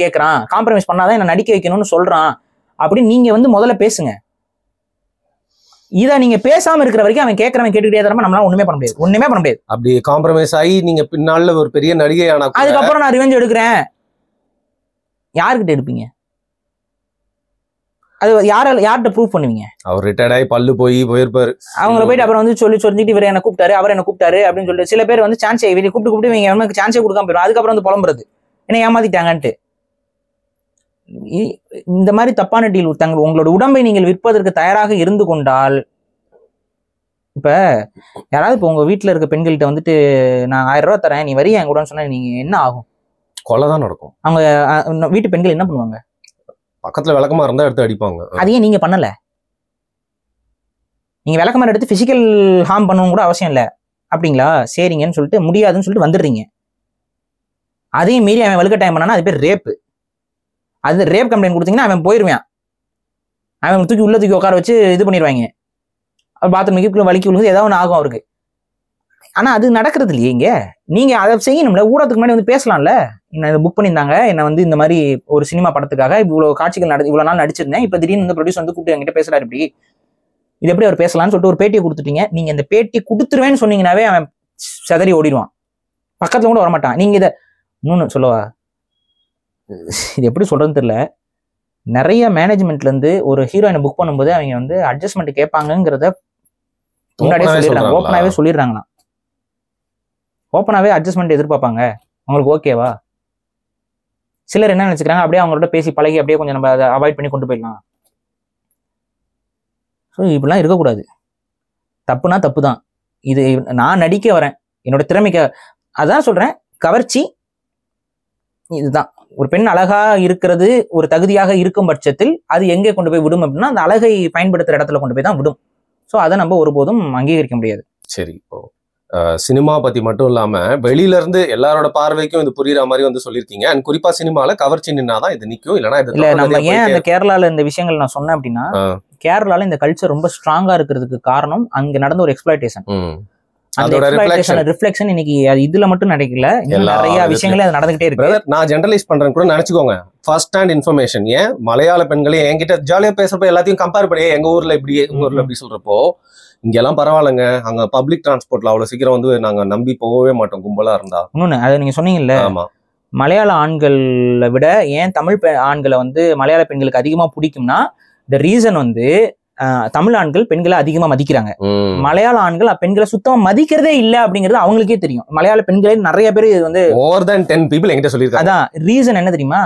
பண்ணாதான் என்ன நடிக்க வைக்கணும்னு சொல்றான் அப்படின்னு நீங்க வந்து முதல்ல பேசுங்க. இதை நீங்க பேசாம இருக்கிற வரைக்கும் அவன் கேட்கறவன் கேட்டுக்கிட்டே தரமா நம்மளால ஒண்ணுமே பண்ண முடியாது. அப்படி காம்ப்ரமைஸ் ஆகி நீங்க பின்னால ஒரு பெரிய நடிகை ஆனா அதுக்கப்புறம் நான் ரிவெஞ்ச் எடுக்கிறேன், யாருக்கிட்ட எடுப்பீங்க? அது யார்கிட்ட ப்ரூவ் பண்ணுவீங்க? அவர் ரிட்டையர்ட் ஆகி பல்லு போயிருப்பாரு. அவங்கள போயிட்டு அப்புறம் வந்து சொல்லிட்டு இவர் என்ன கூப்பிட்டாரு, அவர் என்ன கூப்பிட்டாரு அப்படின்னு சொல்லிட்டு சில பேர் வந்து சான்ஸே கூப்பிட்டு இவங்க அவனுக்கு சான்ஸே கொடுக்காம போயிடும். அதுக்கப்புறம் வந்து புலம்புறது என்ன ஏமாத்திட்டாங்கன்ட்டு. இந்த மாதிரி தப்பான டீல் உங்களோட உடம்பை நீங்கள் விற்பதற்கு தயாராக இருந்து கொண்டால், இப்ப யாராவது இப்போ உங்க வீட்டுல இருக்க பெண்கள்கிட்ட வந்துட்டு நான் 1000 ரூபாய் தரேன் நீ வரியா என் கூட சொன்னா நீங்க என்ன ஆகும்? கொலைதான் நடக்கும். அவங்க வீட்டு பெண்கள் என்ன பண்ணுவாங்க? பக்கத்துல விளக்கமா இருந்தா எடுத்து அடிப்பாங்க. அதையே நீங்க பண்ணல. நீங்க விளக்கமாறு எடுத்து பிசிக்கல் ஹார்ம் பண்ணவும் கூட அவசியம் இல்லை அப்படிங்களா? சரிங்கன்னு சொல்லிட்டு முடியாதுன்னு சொல்லிட்டு வந்துடுறீங்க. அதையும் மீறி அவன் வலுக்கட்டாயம் பண்ணானா அது பேர் ரேப்பு. அது ரேப் கம்ப்ளைண்ட் கொடுத்தீங்கன்னா அவன் போயிருவான். அவன் தூக்கி உள்ள தூக்கி உட்கார வச்சு இது பண்ணிடுவாங்க. பாத்ரூம் வலிக்கு விழுந்து ஏதாவது ஒன்று ஆகும் அவருக்கு. ஆனா அது நடக்கிறது இல்லையே இங்க. நீங்க அதை செய்யணும்ல, ஊடகத்துக்கு முன்னாடி வந்து பேசலாம்ல. என்ன புக் பண்ணியிருந்தாங்க, என்ன வந்து இந்த மாதிரி ஒரு சினிமா படத்துக்காக இவ்வளவு காட்சிகள் இவ்வளவு நாள் நடிச்சிருந்தேன், இப்ப திடீர்னு இந்த ப்ரொடியூசர் வந்து கூப்பிட்டு என்கிட்ட பேசுறாரு, இப்படி இது எப்படி அவர் பேசலாம்னு சொல்லிட்டு ஒரு பேட்டியை கொடுத்துட்டீங்க. நீங்க இந்த பேட்டி கொடுத்துருவேன்னு சொன்னீங்கன்னாவே அவன் செதறி ஓடிடுவான், பக்கத்துல கூட வரமாட்டான். நீங்க இதை இன்னொன்னு சொல்லவா, இது எப்படி சொல்றதுன்னு தெரியல. நிறைய மேனேஜ்மெண்ட்ல இருந்து ஒரு ஹீரோயினை புக் பண்ணும்போது அவங்க வந்து அட்ஜஸ்ட்மெண்ட் கேட்பாங்கிறத முன்னாடியே சொல்லிடுறாங்க, ஓப்பனாவே சொல்லிடுறாங்களாம். ஓப்பனாவே அட்ஜஸ்ட்மெண்ட் எதிர்பார்ப்பாங்க, உங்களுக்கு ஓகேவா? சிலர் என்ன நினைச்சுக்கிறாங்க, அப்படியே அவங்களோட பேசி பழகி அப்படியே கொஞ்சம் நம்ம அதை அவாய்ட் பண்ணி கொண்டு போயிடலாம். ஸோ இப்படிலாம் இருக்கக்கூடாது. தப்புனா தப்பு தான். இது நான் நடிக்க வரேன், என்னோட திறமைக்கு அதான் சொல்றேன். கவர்ச்சி இதுதான். ஒரு பெண் அழகா இருக்கிறது ஒரு தகுதியாக இருக்கும் பட்சத்தில் அது எங்கே கொண்டு போய் விடும் அப்படின்னா அந்த அழகை பயன்படுத்துற இடத்துல கொண்டு போய் தான் விடும். ஸோ அதை நம்ம ஒருபோதும் அங்கீகரிக்க முடியாது. சரி, இப்போ சினிமா பத்தி மட்டும் இல்லாம வெளியில இருந்து எல்லாரோட பார்வைக்கும் இது புரியுற மாதிரி வந்து சொல்லியிருக்கீங்க. அண்ட் குறிப்பா சினிமால கவர்ச்சி நின்னாதான் இது நிற்கும், இல்லைன்னா இல்ல. நம்ம ஏன் அந்த கேரளால இந்த விஷயங்கள் நான் சொன்னேன் அப்படின்னா, கேரளால இந்த கல்ச்சர் ரொம்ப ஸ்ட்ராங்கா இருக்கிறதுக்கு காரணம் அங்க நடந்த ஒரு எக்ஸ்பிளாய்டேஷன். ரிஃப்ளெக்ஷன் இன்னைக்கு இதுல மட்டும் நடக்கல, நிறைய விஷயங்களே அது நடந்துகிட்டே இருக்கு. நான் ஜெனரலைஸ் பண்றேன் கூட நினைச்சுக்கோங்க. ஃபர்ஸ்ட் ஹேண்ட் இன்ஃபர்மேஷன், ஏன் மலையாள பெண்களே என்கிட்ட ஜாலியா பேசுறப்ப எல்லாத்தையும் கம்பேர் பண்ணி எங்க ஊர்ல இப்படி உங்க ஊர்ல இப்படி சொல்றப்போ, இங்கெல்லாம் பரவாயில்லைங்க, அங்க பப்ளிக் டிரான்ஸ்போர்ட்ல அவ்வளவு சீக்கிரம் வந்து நாங்க நம்பி போகவே மாட்டோம் கும்பலா இருந்தா. இன்னொன்னு அது நீங்க சொன்னீங்கல்ல, ஆமா, மலையாள ஆண்களை விட ஏன் தமிழ் ஆண்களை வந்து மலையாள பெண்களுக்கு அதிகமா பிடிக்கும்னா, இந்த ரீசன் வந்து தமிழ் ஆண்கள் பெண்களை அதிகமா மதிக்கிறாங்க, மலையாள ஆண்கள் பெண்களை சுத்தமா மதிக்கிறதே இல்ல அப்படிங்கிறது அவங்களுக்கே தெரியும். மலையாள பெண்களே நிறைய பேர் இது வந்து more than 10 people என்கிட்ட சொல்லிருக்காங்க. அதான் ரீசன் என்ன தெரியுமா,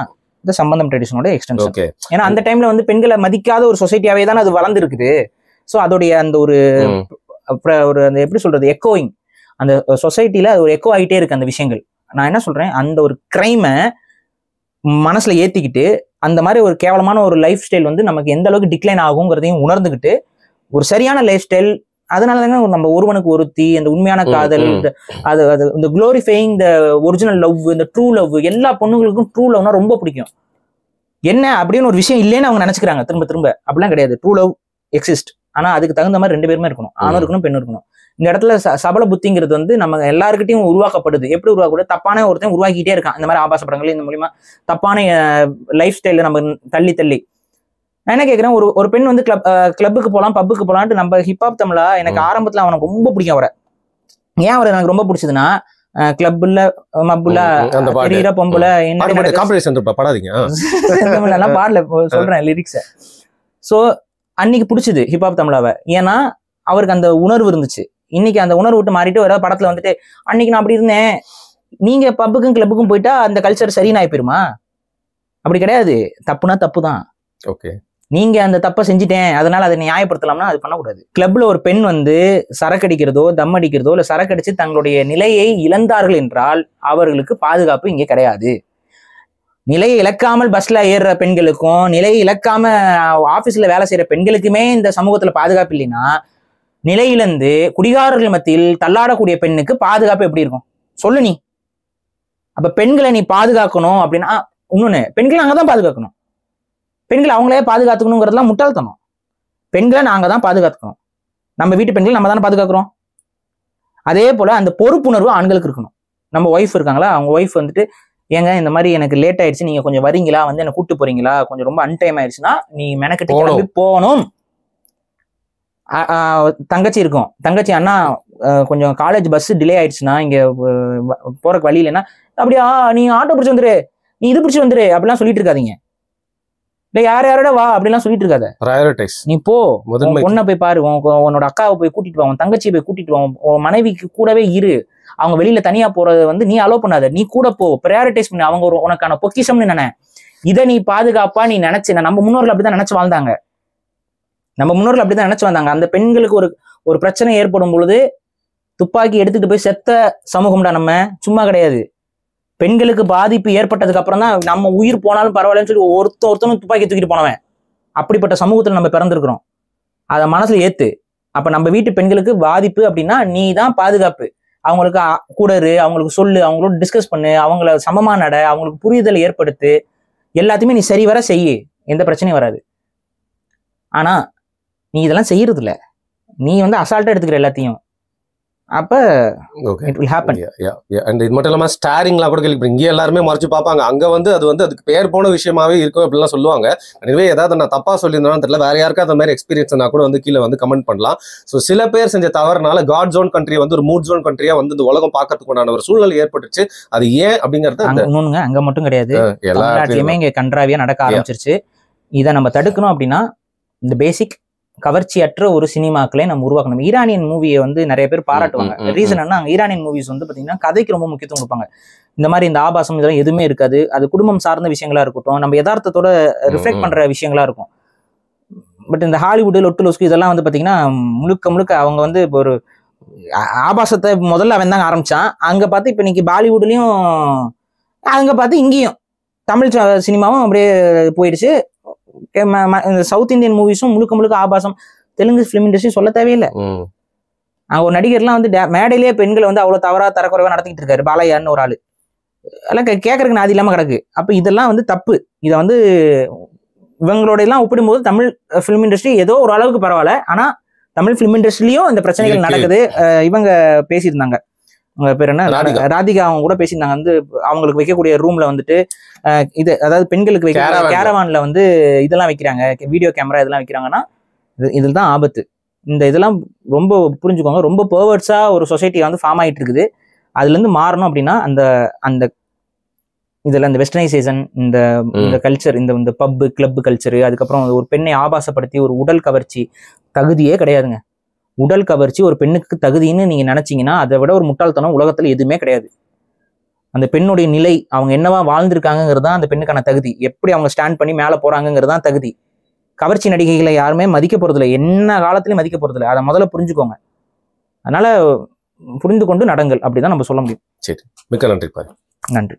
இந்த சம்பந்தம் ட்ரெடிஷனோட எக்ஸ்டென்ஷன். ஏன்னா அந்த டைம்ல வந்து பெண்களை மதிக்காத ஒரு சொசைட்டியாவே தான் அது வளர்ந்து இருக்குது. ஸோ அதோடைய அந்த ஒரு அந்த எப்படி சொல்றது எக்கோயிங், அந்த சொசைட்டில ஒரு எக்கோ ஆகிட்டே இருக்கு அந்த விஷயங்கள். நான் என்ன சொல்றேன், அந்த ஒரு கிரைமை மனசுல ஏத்திக்கிட்டு அந்த மாதிரி ஒரு கேவலமான ஒரு லைஃப் ஸ்டைல் வந்து நமக்கு எந்த அளவுக்கு டிக்ளைன் ஆகுங்கிறதையும் உணர்ந்துகிட்டு ஒரு சரியான லைஃப் ஸ்டைல். அதனாலதாங்க நம்ம ஒருவனுக்கு ஒருத்தி, அந்த உண்மையான காதல், அது இந்த குளோரிஃபைங் இந்த ஒரிஜினல் லவ், இந்த ட்ரூ லவ், எல்லா பொண்ணுங்களுக்கும் ட்ரூ லவ்னா ரொம்ப பிடிக்கும். என்ன அப்படின்னு ஒரு விஷயம் இல்லைன்னு அவங்க நினைச்சுக்கிறாங்க திரும்ப திரும்ப. அப்படிலாம் கிடையாது, ட்ரூ லவ் எக்ஸிஸ்ட். ஆனா அதுக்கு தகுந்த மாதிரி 2 பேருமே இருக்கணும், ஆணும் இருக்கணும் பெண்ணும் இருக்கணும். இந்த இடத்துல சபல புத்திங்கிறது வந்து நம்ம எல்லாருக்கிட்டையும் உருவாக்கப்படுது. எப்படி உருவாக்கப்படுது, தப்பான ஒருத்தன் உருவாக்கிட்டே இருக்கான். இந்த மாதிரி ஆபாச படங்கள் இந்த மூலியமா தப்பான லைஃப் ஸ்டைல நம்ம தள்ளி நான் என்ன கேட்கிறேன், ஒரு பெண் வந்து கிளப்புக்கு போகலாம், பப்புக்கு போகலான்ட்டு நம்ம ஹிப்ஹாப் தமிழா எனக்கு ஆரம்பத்துல அவனுக்கு ரொம்ப பிடிக்கும் அவரை. ஏன் அவரை எனக்கு ரொம்ப பிடிச்சதுன்னா, கிளப்புல மப்புல தெரியற பொம்புல எல்லாம் பாடல சொல்றேன் லிரிக்ஸ. சோ அன்னைக்கு பிடிச்சது ஹிப்ஹாப் தமிழாவை, ஏன்னா அவருக்கு அந்த உணர்வு இருந்துச்சு. இன்னைக்கு அந்த உணர்வு விட்டு மாறிட்டு ஒரு படத்துல வந்துட்டு அன்னைக்கு நான் அப்படி இருந்தேன், நீங்க பப்புக்கும் கிளப்புக்கும் போயிட்டா அந்த கல்ச்சர் சரின்னு ஆயிப்போயிருமா? அப்படி கிடையாது, தப்புனா தப்பு தான். ஓகே, நீங்க அந்த தப்பை செஞ்சுட்டேன் அதனால அதை நியாயப்படுத்தலாம்னா அது பண்ணக்கூடாது. கிளப்ல ஒரு பெண் வந்து சரக்கடிக்கிறதோ தம் அடிக்கிறதோ இல்ல சரக்கடிச்சு தங்களுடைய நிலையை இழந்தார்கள் என்றால் அவர்களுக்கு பாதுகாப்பு இங்கே கிடையாது. நிலையை இழக்காமல் பஸ்ல ஏறுற பெண்களுக்கும் நிலையை இழக்காம ஆபீஸ்ல வேலை செய்யற பெண்களுக்குமே இந்த சமூகத்துல பாதுகாப்பு இல்லைன்னா, நிலையிலிருந்து குடிகாரர்கள் மத்தியில் தள்ளாடக்கூடிய பெண்ணுக்கு பாதுகாப்பு எப்படி இருக்கும் சொல்லு நீ? அப்ப பெண்களை நீ பாதுகாக்கணும் அப்படின்னா, இன்னொன்னு பெண்களை அங்கதான் பாதுகாக்கணும். பெண்களை அவங்களே பாதுகாத்துக்கணுங்கிறதுலாம் முட்டாள்தனம். பெண்களை நாங்க தான் பாதுகாத்துக்கணும். நம்ம வீட்டு பெண்களை நம்ம தானே பாதுகாக்கிறோம். அதே போல அந்த பொறுப்புணர்வு ஆண்களுக்கு இருக்கணும். நம்ம ஒய்ஃப் இருக்காங்களா, அவங்க ஒய்ஃப் வந்துட்டு ஏங்க இந்த மாதிரி எனக்கு லேட் ஆயிடுச்சு, நீங்க கொஞ்சம் வரீங்களா, வந்து என்ன கூப்பிட்டு போறீங்களா, கொஞ்சம் ரொம்ப அன்டைம் ஆயிடுச்சுன்னா நீ மெனக்கிட்டு கிளம்பி போகணும். தங்கச்சி இருக்கும், தங்கச்சி அண்ணா கொஞ்சம் காலேஜ் பஸ் டிலே ஆயிடுச்சுன்னா இங்க போறக்கு வழி இல்லைன்னா அப்படியா நீ ஆட்டோ பிடிச்சி வந்துரு, நீ இது பிடிச்சி வந்துரு அப்படிலாம் சொல்லிட்டு இருக்காதீங்க. இல்லை யாரோட வா அப்படிலாம் சொல்லிட்டு இருக்காத. நீ போ, பொண்ணை போய் பாரு, உன்னோட அக்காவை போய் கூட்டிட்டு வா, உன் தங்கச்சியை போய் கூட்டிட்டு வா, உன் மனைவிக்கு கூடவே இரு. அவங்க வெளியில தனியா போறது வந்து நீ அலோவ் பண்ணாத, நீ கூட போ, ப்ரையாரிட்டைஸ் பண்ணு. அவங்க ஒரு உனக்கான பொக்கிஷம்னு நினை. இதை நீ பாதுகாப்பா நீ நினைச்சு, நம்ம முன்னோர்கள் அப்படிதான் நினைச்சு வாழ்ந்தாங்க. அந்த பெண்களுக்கு ஒரு பிரச்சனை ஏற்படும் பொழுது துப்பாக்கி எடுத்துட்டு போய் செத்த சமூகம்டா நம்ம, சும்மா கிடையாது. பெண்களுக்கு பாதிப்பு ஏற்பட்டதுக்கு அப்புறம் தான் நம்ம உயிர் போனாலும் பரவாயில்லன்னு சொல்லி ஒருத்தனும் துப்பாக்கி தூக்கிட்டு போனவன். அப்படிப்பட்ட சமூகத்துல நம்ம பிறந்திருக்கிறோம். அதை மனசுல ஏத்து. அப்ப நம்ம வீட்டு பெண்களுக்கு பாதிப்பு அப்படின்னா நீ தான் பாதுகாப்பு. அவங்களுக்கு கூட இரு, அவங்களுக்கு சொல்லு, அவங்களோட டிஸ்கஸ் பண்ணு, அவங்கள சமமா நட, அவங்களுக்கு புரிதல் ஏற்படுத்து, எல்லாத்தையுமே நீ சரிவர செய்யு, எந்த பிரச்சனையும் வராது. ஆனா நீ இதெல்லாம் செய்யறது இல்ல, நீ வந்து அசால்ட்டா எடுத்துக்கிற எல்லாத்தையும். அப்ப it will happen. அண்ட் இது மட்டும் இல்லாம ஸ்டாரிங்லாம் கூட கேள்வி, இங்கே எல்லாருமே மறைச்சு பார்ப்பாங்க, அங்க வந்து அது வந்து அதுக்கு பேர் போன விஷயமாவே இருக்கும் அப்படிலாம் சொல்லுவாங்க. எனவே ஏதாவது நான் தப்பா சொல்லியிருந்தோம் தெரியல, வேற யாருக்கும் அந்த மாதிரி எக்ஸ்பீரியன்ஸ்னா கூட வந்து கீழே வந்து கமெண்ட் பண்ணலாம். ஸோ சில பேர் செஞ்ச தவறுனால காட் ஜோன் கண்ட்ரி வந்து ஒரு மூட் ஜோன் கண்ட்ரியா வந்து இந்த உலகம் பார்க்கறதுக்கு உண்டான ஒரு சூழ்நிலை ஏற்பட்டுச்சு. அது ஏன் அப்படிங்கறது அங்க மட்டும் கிடையாது, எல்லாத்தையுமே இங்க கன்றாவியா நடக்க ஆரம்பிச்சிருச்சு. இதை நம்ம தடுக்கணும் அப்படின்னா இந்த பேசிக் கவர்ச்சியற்ற ஒரு சினிமாக்களை நம்ம உருவாக்கணும். ஈரானியன் மூவியை வந்து நிறைய பேர் பாராட்டுவாங்க. ரீசன் என்ன, ஈரானியன் மூவிஸ் வந்து பாத்தீங்கன்னா கதைக்கு ரொம்ப முக்கியத்துவம் கொடுப்பாங்க. இந்த மாதிரி இந்த ஆபாசம் இதெல்லாம் எதுவுமே இருக்காது. அது குடும்பம் சார்ந்த விஷயங்களா இருக்கட்டும், நம்ம யதார்த்தத்தோட ரிஃப்ளெக்ட் பண்ற விஷயங்களா இருக்கும். பட் இந்த ஹாலிவுட் லொட்டு லொஸ்கு இதெல்லாம் வந்து பாத்தீங்கன்னா முழுக்க அவங்க வந்து இப்போ ஒரு ஆபாசத்தை முதல்ல அவன் தாங்க ஆரம்பிச்சான். அங்க பார்த்து இப்ப இன்னைக்கு பாலிவுட்லயும் அங்க பார்த்து இங்கேயும் தமிழ் சினிமாவும் அப்படியே போயிடுச்சு. இந்த சவுத் இந்தியன் மூவிஸும் முழுக்க ஆபாசம். தெலுங்கு பிலிம் இண்டஸ்ட்ரி சொல்ல தேவையில்லை. ஒரு நடிகர்லாம் வந்து மேடையிலேயே பெண்களை வந்து அவ்வளவு தவறா தரக்குறைவா நடத்திக்கிட்டு இருக்காரு, பாலையான்னு ஒரு ஆளு. அதெல்லாம் கேட்கறதுக்கு நாதி இல்லாம கிடக்கு. அப்ப இதெல்லாம் வந்து தப்பு. இதை வந்து இவங்களோட எல்லாம் ஒப்பிடும்போது தமிழ் பிலிம் இண்டஸ்ட்ரி ஏதோ ஒரு அளவுக்கு பரவாயில்ல. ஆனா தமிழ் பிலிம் இண்டஸ்ட்ரியிலயும் இந்த பிரச்சனைகள் நடக்குது. இவங்க பேசியிருந்தாங்க, உங்க பேர் என்ன, ராதிகா, அவங்க கூட பேசியிருந்தாங்க. வந்து அவங்களுக்கு வைக்கக்கூடிய ரூம்ல வந்துட்டு இது, அதாவது பெண்களுக்கு வைக்கிற கேரவான்ல வந்து இதெல்லாம் வைக்கிறாங்க, வீடியோ கேமரா இதெல்லாம் வைக்கிறாங்கன்னா இதில் தான் ஆபத்து. இந்த இதெல்லாம் ரொம்ப புரிஞ்சுக்கோங்க. ரொம்ப பெர்வர்ட்ஸா ஒரு சொசைட்டி வந்து ஃபார்ம் ஆயிட்டு இருக்குது. அதுல இருந்து மாறணும் அப்படின்னா அந்த இதுல இந்த வெஸ்டர்னைசேஷன், இந்த கல்ச்சர், இந்த பப்பு கிளப் கல்ச்சரு, அதுக்கப்புறம் ஒரு பெண்ணை ஆபாசப்படுத்தி ஒரு உடல் கவர்ச்சி தகுதியே கிடையாதுங்க. உடல் கவர்ச்சி ஒரு பெண்ணுக்கு தகுதின்னு நீங்க நினைச்சீங்கன்னா அதை விட ஒரு முட்டாள்தனம் உலகத்துல எதுவுமே கிடையாது. அந்த பெண்ணுடைய நிலை, அவங்க என்னவா வாழ்ந்திருக்காங்கிறது தான் அந்த பெண்ணுக்கான தகுதி. எப்படி அவங்க ஸ்டாண்ட் பண்ணி மேலே போறாங்கிறது தான் தகுதி. கவர்ச்சி நடிகைகளை யாருமே மதிக்க போறதில்லை, என்ன காலத்திலையும் மதிக்க போறதில்லை. அதை முதல்ல புரிஞ்சுக்கோங்க. அதனால புரிந்து கொண்டு நடங்கள், அப்படிதான் நம்ம சொல்ல முடியும். சரி, மிக்க நன்றி. நன்றி.